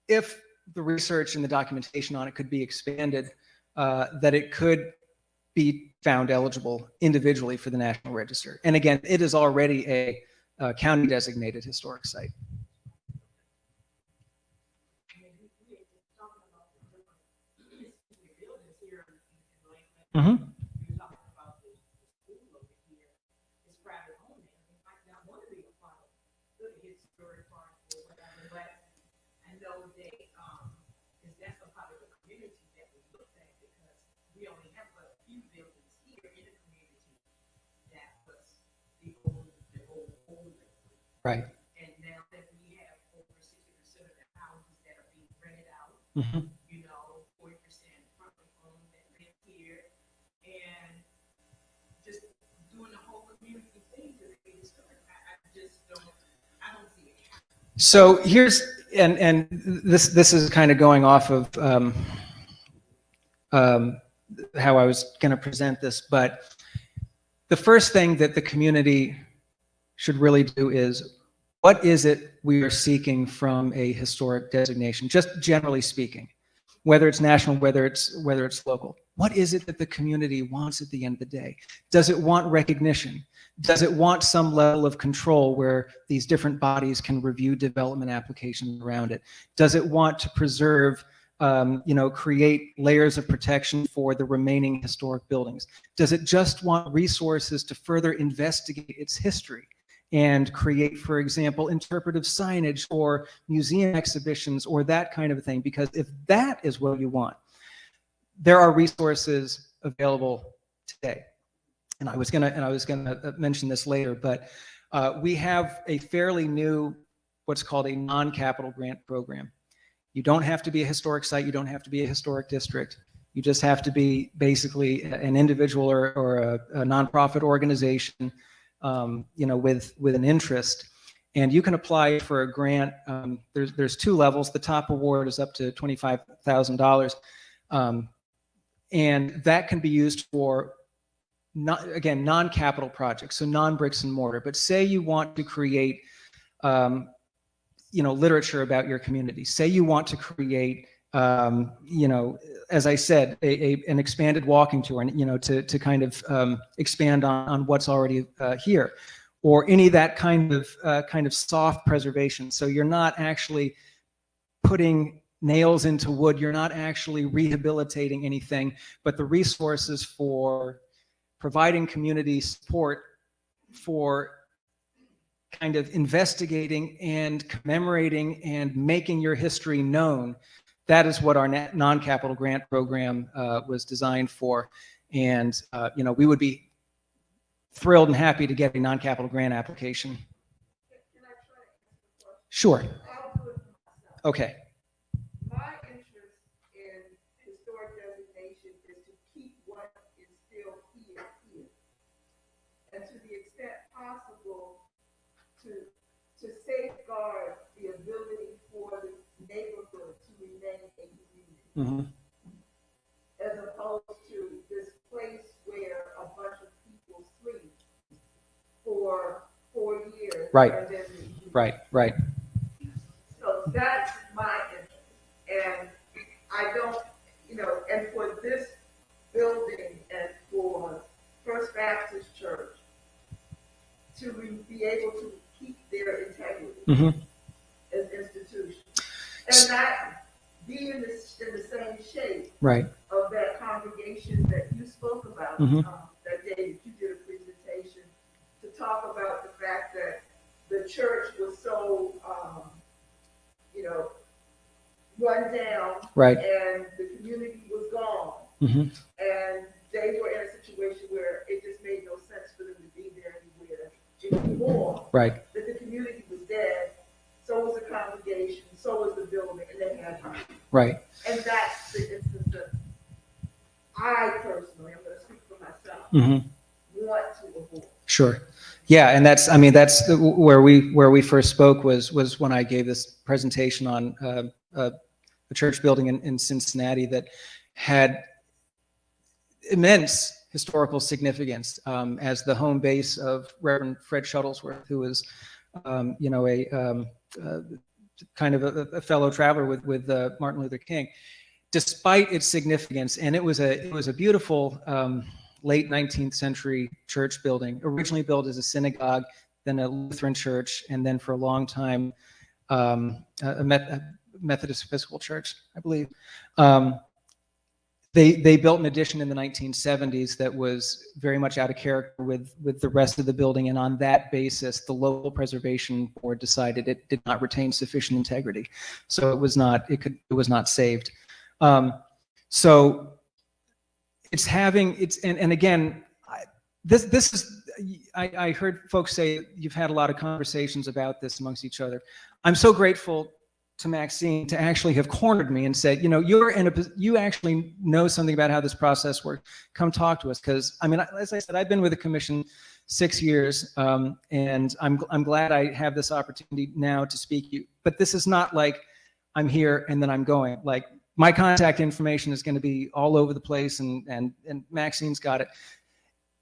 if the research and the documentation on it could be expanded, that it could be found eligible individually for the National Register. And again, it is already a county designated historic site. Mm-hmm. You're talking about the school over here, it's private owned, and it might not want to be a part of the historic park or whatever, but I know they, is that's a part of the community that we looked at, because we only have a few buildings here in the community that was the old. Right. And now that we have over 60% of the houses that are being rented out, Mm-hmm. you know, 40% private owned that live here, and just doing the whole community thing to make it historic. I don't see it. So here's, and this is kind of going off of how I was going to present this, but the first thing that the community should really do is, what is it we are seeking from a historic designation, just generally speaking, whether it's national, whether it's local. What is it that the community wants at the end of the day? Does it want recognition? Does it want some level of control where these different bodies can review development applications around it? Does it want to preserve, create layers of protection for the remaining historic buildings? Does it just want resources to further investigate its history and create, for example, interpretive signage or museum exhibitions or that kind of thing? Because if that is what you want, there are resources available today. And I was gonna mention this later, but we have a fairly new, what's called a non-capital grant program. You don't have to be a historic site. You don't have to be a historic district. You just have to be basically an individual or a nonprofit organization, with an interest. And you can apply for a grant. There's two levels. The top award is up to $25,000. And that can be used for, non-capital projects, so non-bricks and mortar. But say you want to create, literature about your community. Say you want to create, as I said, an expanded walking tour, and to kind of expand on what's already here, or any of that kind of soft preservation. So you're not actually putting nails into wood. You're not actually rehabilitating anything, but the resources for providing community support for kind of investigating and commemorating and making your history known. That is what our non-capital grant program was designed for. And, we would be thrilled and happy to get a non-capital grant application. Can I try to answer the question? Sure. I'll do it myself. Okay. My interest in historic designation is to keep what is still here. And to the extent possible, to safeguard the ability for the neighborhood to remain a community. Mm-hmm. As opposed to this place where a bunch of people sleep for 4 years. Right. And then Right. So that's my interest. And I don't, and for this building and for First Baptist Church to be able to keep their integrity Mm-hmm. as institutions and not be in the same shape Right. of that congregation that you spoke about, Mhm. that day that you did a presentation to talk about the fact that the church was so, run down. Right. And the community was gone. Mm-hmm. And they were in a situation where it just made no sense for them to be there anymore. Right. That the community was dead, so was the congregation, so was the building, and they had time. Right. And that's the instance that I personally, I'm going to speak for myself, Mm-hmm. want to avoid. Sure. Yeah, and that's where we first spoke was when I gave this presentation on a church building in Cincinnati that had immense historical significance as the home base of Reverend Fred Shuttlesworth, who was, kind of a fellow traveler with Martin Luther King. Despite its significance, and it was a beautiful late 19th century church building, originally built as a synagogue, then a Lutheran church, and then for a long time a Methodist Episcopal church, I believe. They built an addition in the 1970s that was very much out of character with the rest of the building, and on that basis, the local preservation board decided it did not retain sufficient integrity, so it was not saved. So and again, this is, I heard folks say you've had a lot of conversations about this amongst each other. I'm so grateful to Maxine to actually have cornered me and said, you actually know something about how this process works. Come talk to us, because as I said, I've been with the commission 6 years, and I'm glad I have this opportunity now to speak to you. But this is not like I'm here and then I'm going. Like, my contact information is going to be all over the place, and Maxine's got it.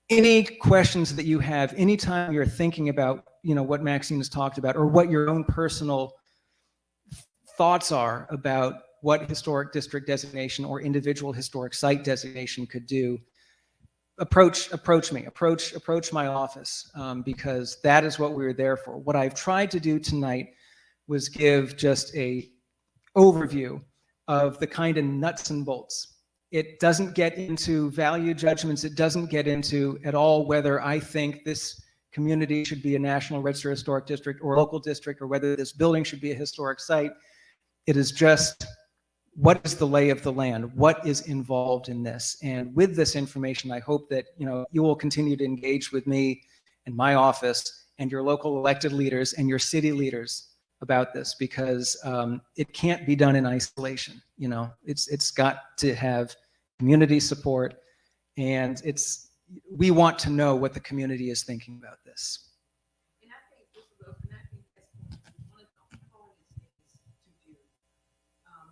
Any questions that you have, anytime you're thinking about, what Maxine has talked about, or what your own personal thoughts are about what historic district designation or individual historic site designation could do, approach me, approach my office, because that is what we're there for. What I've tried to do tonight was give just a overview of the kind of nuts and bolts. It doesn't get into value judgments. It doesn't get into at all whether I think this community should be a National Register Historic District or local district, or whether this building should be a historic site. It is just, what is the lay of the land? What is involved in this? And with this information, I hope that you will continue to engage with me and my office and your local elected leaders and your city leaders about this, because it can't be done in isolation. It's got to have community support, and we want to know what the community is thinking about this. And I think that's one of the hardest things to do,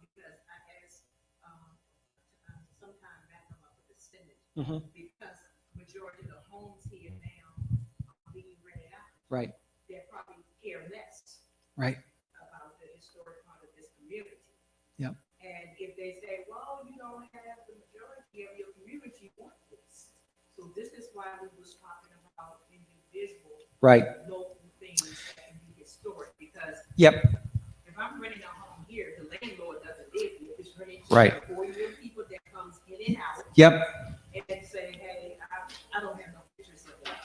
because I asked sometime back about the Senate, because majority of the homes here now are being rented out. Right. They're probably care less. Right. About the historic part of this community. Yep. And if they say, well, you don't have the majority of your community want this. So this is why we was talking about individual, local things that can be historic, because Yep. if I'm renting a home here, the landlord doesn't live here. It's rented Right. for your people that comes in and out. Yep. And say, hey, I don't have no pictures of that.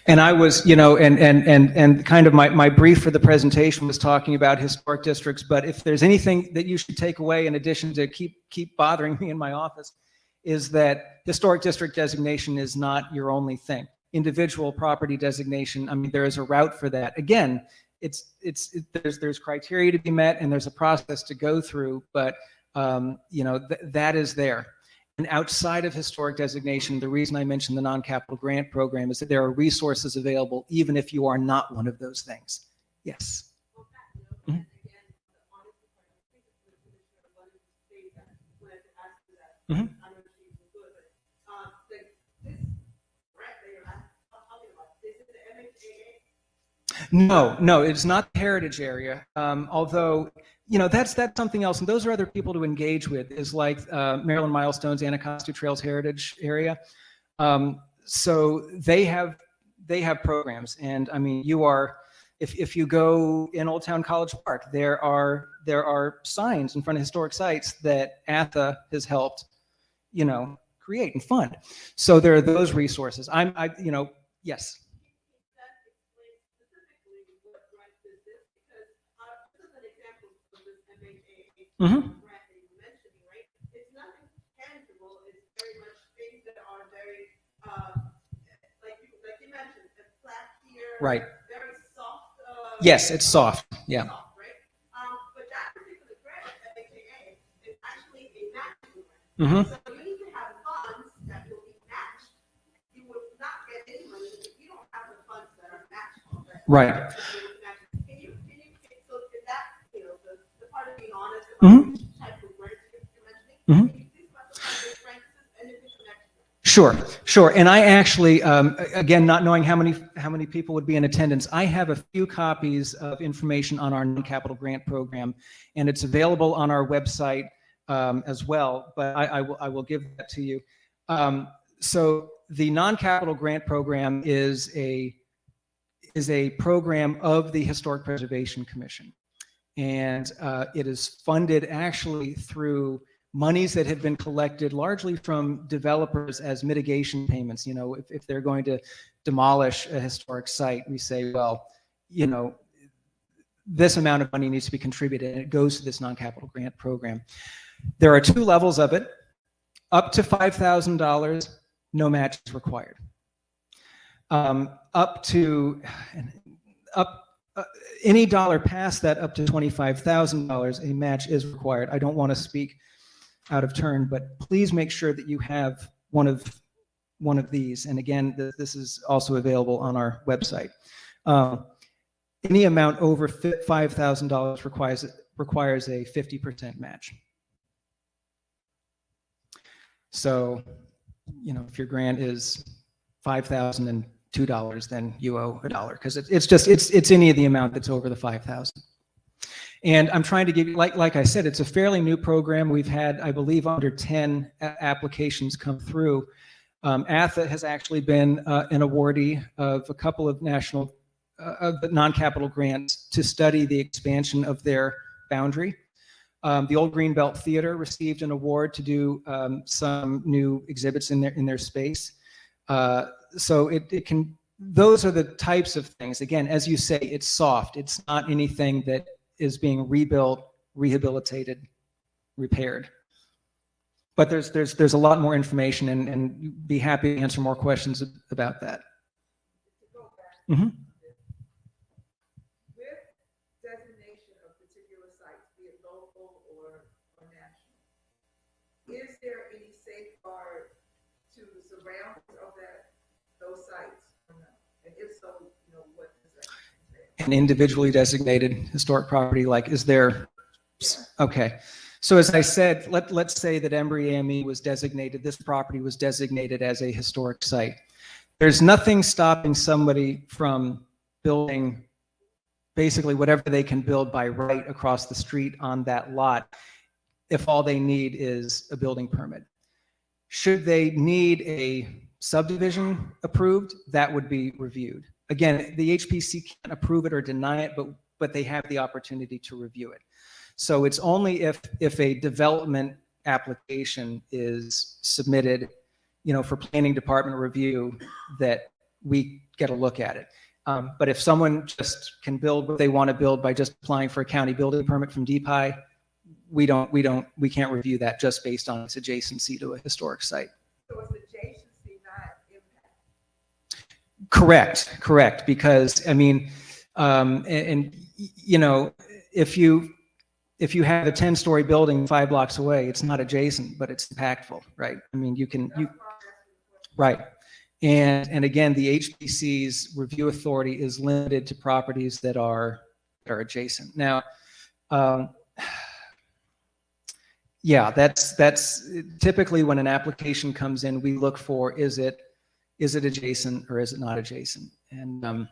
And I was, and kind of my brief for the presentation was talking about historic districts. But if there's anything that you should take away, in addition to keep bothering me in my office, is that historic district designation is not your only thing. Individual property designation, I mean, there is a route for that. Again, there's criteria to be met, and there's a process to go through. But that is there. And outside of historic designation, the reason I mentioned the non-capital grant program is that there are resources available even if you are not one of those things. Yes. Mhm. Mhm. No, it's not the heritage area. Although, that's something else, and those are other people to engage with, is like Maryland Milestones, Anacostia Trails Heritage Area. So they have programs, and I mean, if you go in Old Town College Park, there are signs in front of historic sites that ATHA has helped, create and fund. So there are those resources. Yes. Mm-hmm. It's nothing tangible. It's very much things that are very, like you mentioned, a flat here. Right. Very soft. Yes, it's soft. Yeah. Soft, right? But that particular grant, A.M.E, is actually a matching grant. Mm-hmm. So you need to have funds that will be matched. You would not get any money if you don't have the funds that are matched already. Right. Can you, so is that, the part of being honest about Mm-hmm. which type of grants you're mentioning? Mm-hmm. Can you please specify which grants and if it's an extra? Sure. And I actually, again, not knowing how many people would be in attendance, I have a few copies of information on our non-capital grant program, and it's available on our website as well. But I will give that to you. So the non-capital grant program is a program of the Historic Preservation Commission, and it is funded actually through monies that have been collected largely from developers as mitigation payments. If they're going to demolish a historic site, we say, well, this amount of money needs to be contributed, and it goes to this non-capital grant program. There are two levels of it. Up to $5,000, no match is required. Any dollar past that, up to $25,000, a match is required. I don't want to speak out of turn, but please make sure that you have one of these. And again, this is also available on our website. Any amount over $5,000 requires a 50% match. So, you know, if your grant is $5,002, then you owe $1 because it's any of the amount that's over the 5,000. And I'm trying to give you, like I said, it's a fairly new program. We've had, I believe, under 10 applications come through. ATHA has actually been an awardee of a couple of national non-capital grants to study the expansion of their boundary. The Old Greenbelt Theater received an award to do some new exhibits in their space. So it can, those are the types of things. Again, as you say, it's soft. It's not anything that is being rebuilt, rehabilitated, repaired. But there's a lot more information, and be happy to answer more questions about that. Mm-hmm. With designation of particular sites, be it local or national, is there any safeguard to the surroundings of those sites or no? And if so, you know, what does that entail? An individually designated historic property, like, is there? Okay. So as I said, let's say that A.M.E. A.M.E. was designated, this property was designated as a historic site. There's nothing stopping somebody from building basically whatever they can build by right across the street on that lot if all they need is a building permit. Should they need a subdivision approved, that would be reviewed. Again, the HPC can't approve it or deny it, but they have the opportunity to review it. So it's only if a development application is submitted, you know, for planning department review, that we get a look at it. But if someone just can build what they want to build by just applying for a county building permit from DPI, we can't review that just based on its adjacency to a historic site. So it's adjacency, not impact. Correct. Because I mean, and you know, if you have a 10-story building 5 blocks away, it's not adjacent, but it's impactful, right? I mean, right. And again, the HPC's review authority is limited to properties that are adjacent. Now, yeah, that's typically when an application comes in, we look for, is it adjacent or is it not adjacent? And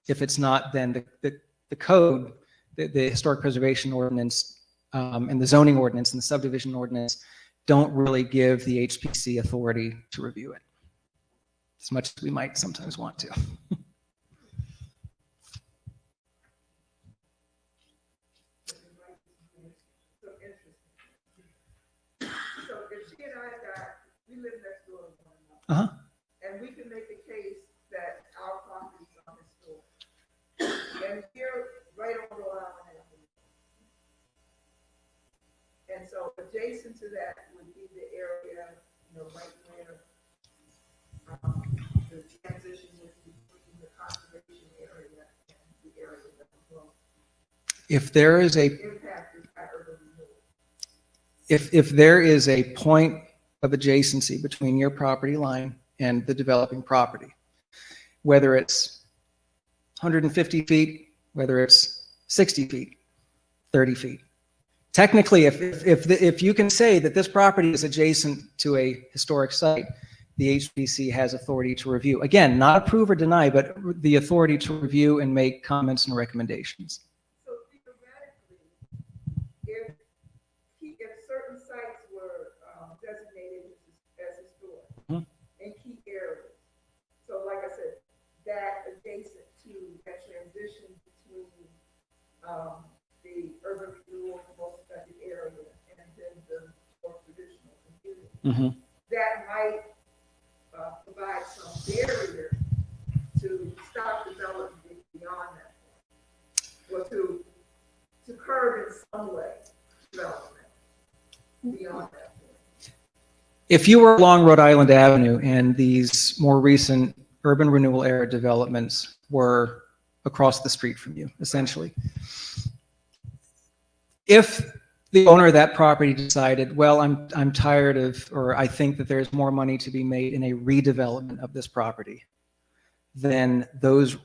if it's not, then the code, the historic preservation ordinance, and the zoning ordinance and the subdivision ordinance don't really give the HPC authority to review it, as much as we might sometimes want to. So if she and we live next door to one another. Uh-huh. And we can make a case that our properties are historic. And we're right on Rhode Island Avenue. And so adjacent to that would be the area, you know, right where the transition would be between the conservation area and the area that we grow. If there is a Impacted by urban renewal. if there is a point of adjacency between your property line and the developing property, whether it's 150 feet, whether it's 60 feet, 30 feet. Technically, if you can say that this property is adjacent to a historic site, the HPC has authority to review. Again, not approve or deny, but the authority to review and make comments and recommendations. So theoretically, if certain sites were designated as historic in key areas, so like I said, that adjacent to that transition between the urban renewal, most affected area, and then the more traditional community, that might provide some barrier to stop development beyond that point, or to curb in some way development beyond that point. If you were along Rhode Island Avenue and these more recent urban renewal era developments were across the street from you, essentially, if the owner of that property decided, well, I'm tired of, or I think that there's more money to be made in a redevelopment of this property, then those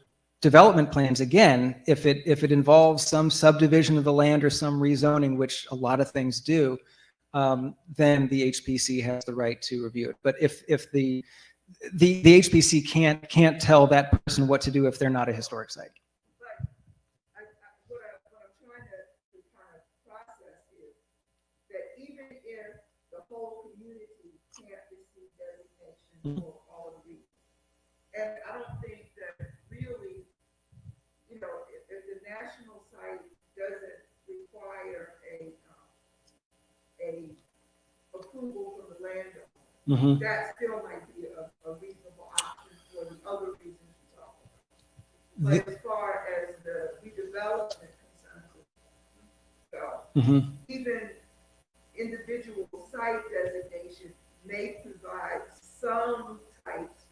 development plans, again, if it involves some subdivision of the land or some rezoning, which a lot of things do, then the HPC has the right to review it. But if the HPC can't tell that person what to do if they're not a historic site. But what I'm trying to kind of process is that even if the whole community can't receive designation for all of these, and I don't think that really, you know, if the national site doesn't require a approval from the landowner, Mm-hmm. that still might be a reasonable option for the other reasons you talk about. But as far as the redevelopment concerns go, Mm-hmm. even individual site designation may provide some types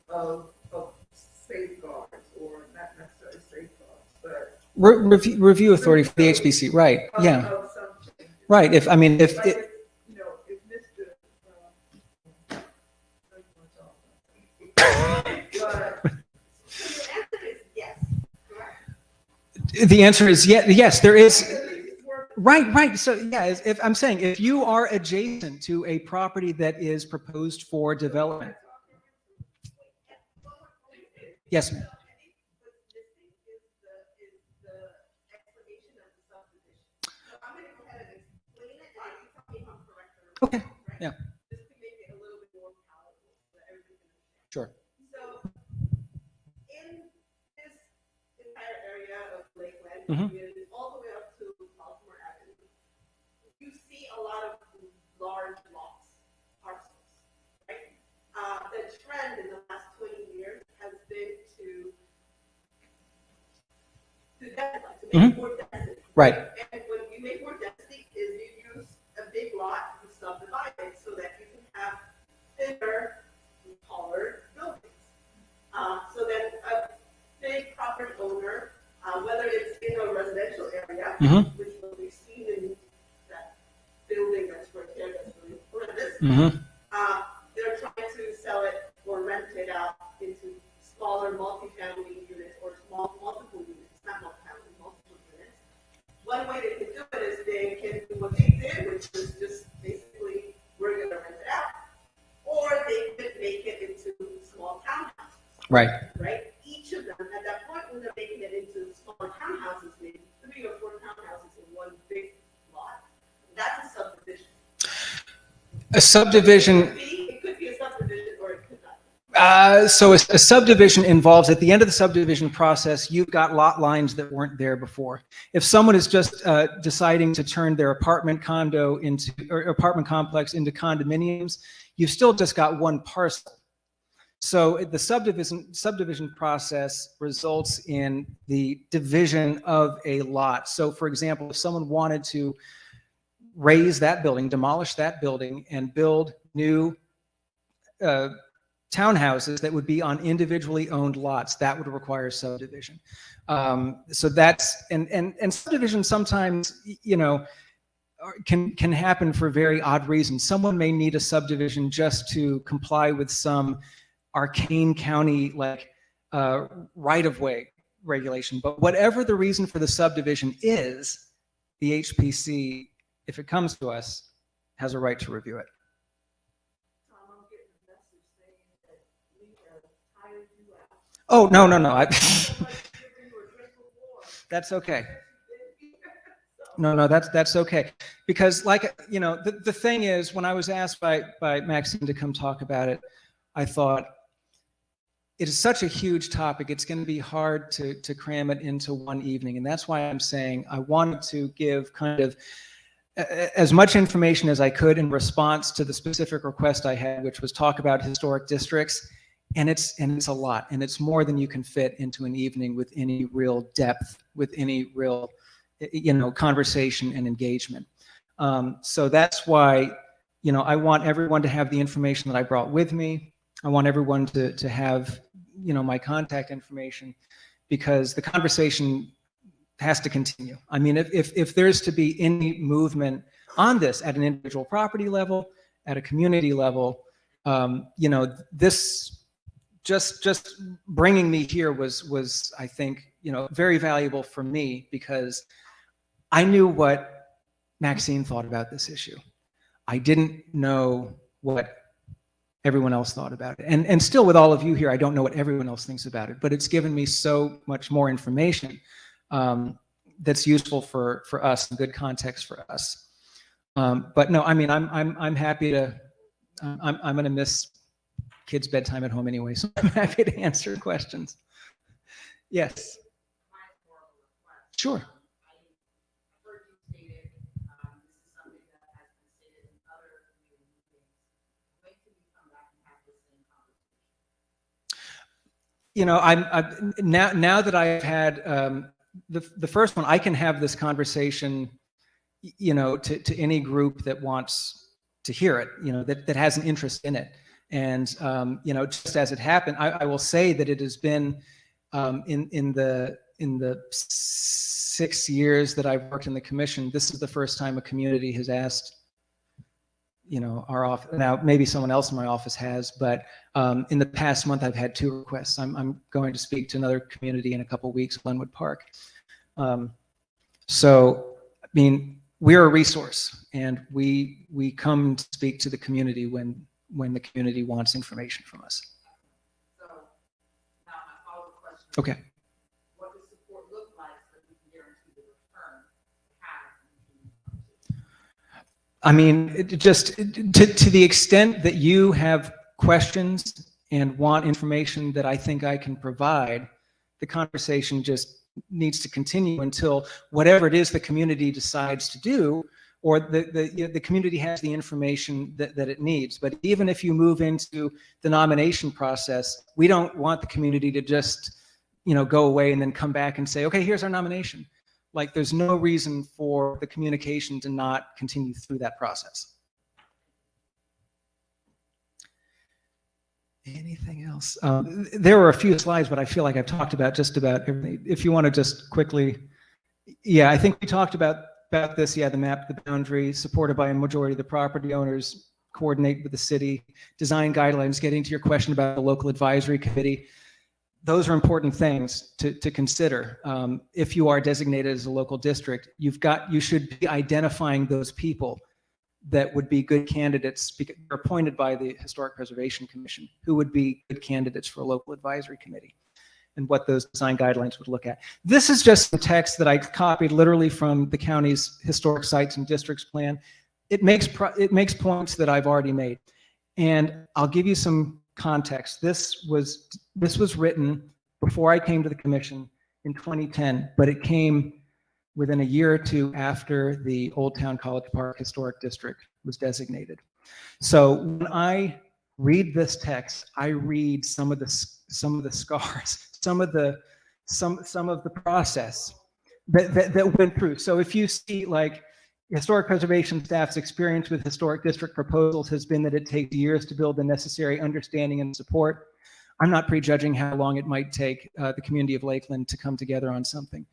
of safeguards, or not necessarily safeguards, but Review authority for the HPC, right? Yeah, of some changes. right. If I mean, if Like it, if, you know, if Mr. But The answer is yes, correct? the answer is yes, there is. Right. So yeah, if I'm saying if you are adjacent to a property that is proposed for development, yes, ma'am. What's missing is the explanation of the subdivision. So I'm gonna go ahead and explain it, and you tell me if I'm correct or wrong. Okay. Right? Yeah. Just to make it a little bit more palatable so that everybody can understand. Sure. So in this entire area of Lakeland, Mhm. community, all the way up to Baltimore Avenue, you see a lot of large lots, parcels, right? The trend in the last 20 years has been to densify, to make more density. Right. And when you make more density, is you use a big lot and subdivide it so that you can have thinner, taller buildings. So that a big property owner, whether it's in a residential area, Mhm. which what we've seen in that building that's right there, that's really horrendous, Mm-hmm. they're trying to sell it or rent it out into smaller multifamily units or small multiple units, not multifamily, multiple units. One way they can do it is they can do what they did, which is just basically, we're gonna rent it out. Or they could make it into small townhouses, Right. right? Each of them, at that point, when they're making it into smaller townhouses, maybe 3 or 4 townhouses in one big lot, that's a subdivision. A subdivision. It could be a subdivision or it could not. So a subdivision involves, at the end of the subdivision process, you've got lot lines that weren't there before. If someone is just deciding to turn their apartment condo into, or apartment complex into condominiums, you've still just got one parcel. So the subdivision process results in the division of a lot. So for example, if someone wanted to raise that building, demolish that building, and build new townhouses that would be on individually owned lots, that would require subdivision. So that's, and subdivision sometimes, you know, can happen for very odd reasons. Someone may need a subdivision just to comply with some arcane county like right-of-way regulation. But whatever the reason for the subdivision is, the HPC, if it comes to us, has a right to review it. Tom, I'm getting a message saying that we have tired you out. Oh, no. That's okay. No, that's okay. Because like, you know, the thing is, when I was asked by Maxine to come talk about it, I thought, it is such a huge topic, it's going to be hard to cram it into one evening. And that's why I'm saying I wanted to give kind of as much information as I could in response to the specific request I had, which was talk about historic districts. And it's a lot, and it's more than you can fit into an evening with any real depth, with any real, you know, conversation and engagement. So that's why, you know, I want everyone to have the information that I brought with me. I want everyone to have, you know, my contact information, because the conversation has to continue. I mean, if there's to be any movement on this at an individual property level, at a community level, you know, this just bringing me here was I think, you know, very valuable for me, because I knew what Maxine thought about this issue. I didn't know what everyone else thought about it. And still with all of you here, I don't know what everyone else thinks about it, but it's given me so much more information that's useful for us and good context for us. But no, I mean, I'm happy to, I'm going to miss kids' bedtime at home anyway, so I'm happy to answer questions. Yes. Sure. You know, I'm now that I've had the first one, I can have this conversation, you know, to any group that wants to hear it, you know, that has an interest in it. And you know, just as it happened, I will say that it has been in the 6 years that I've worked in the commission, this is the first time a community has asked, you know, our office. Now, maybe someone else in my office has, but in the past month, I've had 2 requests. I'm going to speak to another community in a couple of weeks, Glenwood Park. So, I mean, we're a resource, and we come to speak to the community when the community wants information from us. So now my follow-up question. Okay. What does support look like so we can guarantee the return to have? I mean, just to the extent that you have questions and want information that I think I can provide, the conversation just needs to continue until whatever it is the community decides to do, or the community has the information that it needs. But even if you move into the nomination process, we don't want the community to just, you know, go away and then come back and say, okay, here's our nomination. Like, there's no reason for the communication to not continue through that process. Anything else? There were a few slides, but I feel like I've talked about just about everything. If you want to just quickly, yeah, I think we talked about this. Yeah, the map, the boundary, supported by a majority of the property owners, coordinate with the city, design guidelines, getting to your question about the local advisory committee. Those are important things to consider. If you are designated as a local district, you should be identifying those people that would be good candidates, they're appointed by the Historic Preservation Commission, who would be good candidates for a local advisory committee, and what those design guidelines would look at. This is just some text that I copied literally from the county's historic sites and districts plan. It makes points that I've already made, and I'll give you some context. This was written before I came to the commission in 2010, but it came within a year or two after the Old Town College Park Historic District was designated. So when I read this text, I read some of the scars, some of the process that went through. So if you see, like, historic preservation staff's experience with historic district proposals has been that it takes years to build the necessary understanding and support. I'm not prejudging how long it might take the community of Lakeland to come together on something.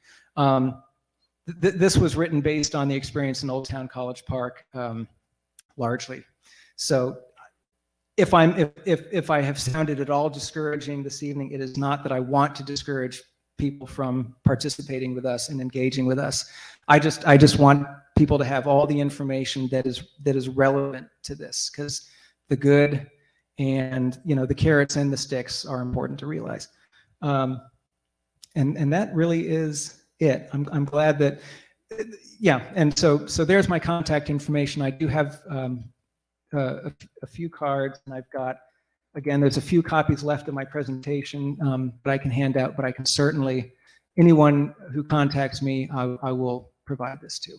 This was written based on the experience in Old Town College Park, largely. So if I have sounded at all discouraging this evening, it is not that I want to discourage people from participating with us and engaging with us. I just want people to have all the information that is relevant to this, because the good and, you know, the carrots and the sticks are important to realize. And that really is it. I'm glad that, yeah. And so there's my contact information. I do have a few cards, and I've got, again, there's a few copies left of my presentation that I can hand out, but I can certainly, anyone who contacts me, I will provide this to.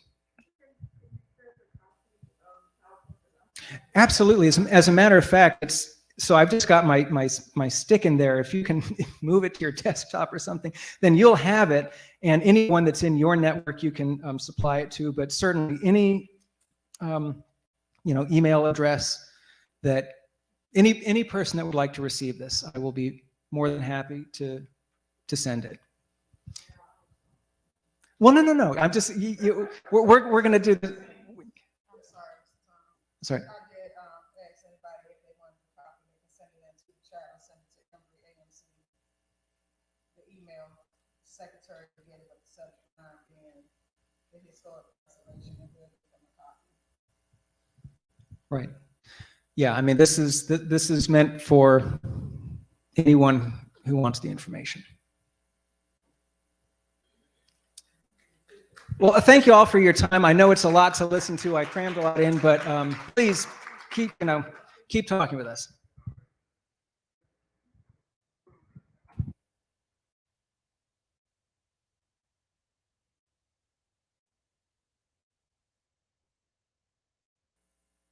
Absolutely. As a matter of fact, so I've just got my stick in there. If you can move it to your desktop or something, then you'll have it. And anyone that's in your network, you can supply it to. But certainly any email address that any person that would like to receive this, I will be more than happy to send it. Well, no. I'm just we're going to do this. I'm Sorry. I did ask anybody if they wanted to copy, they can send it into the chat or send it to A.M.E. The email secretary to get it at the subject line being the historic preservation, and we'll give them a copy. Right. Yeah, I mean, this is meant for anyone who wants the information. Well, thank you all for your time. I know it's a lot to listen to. I crammed a lot in, but please keep talking with us.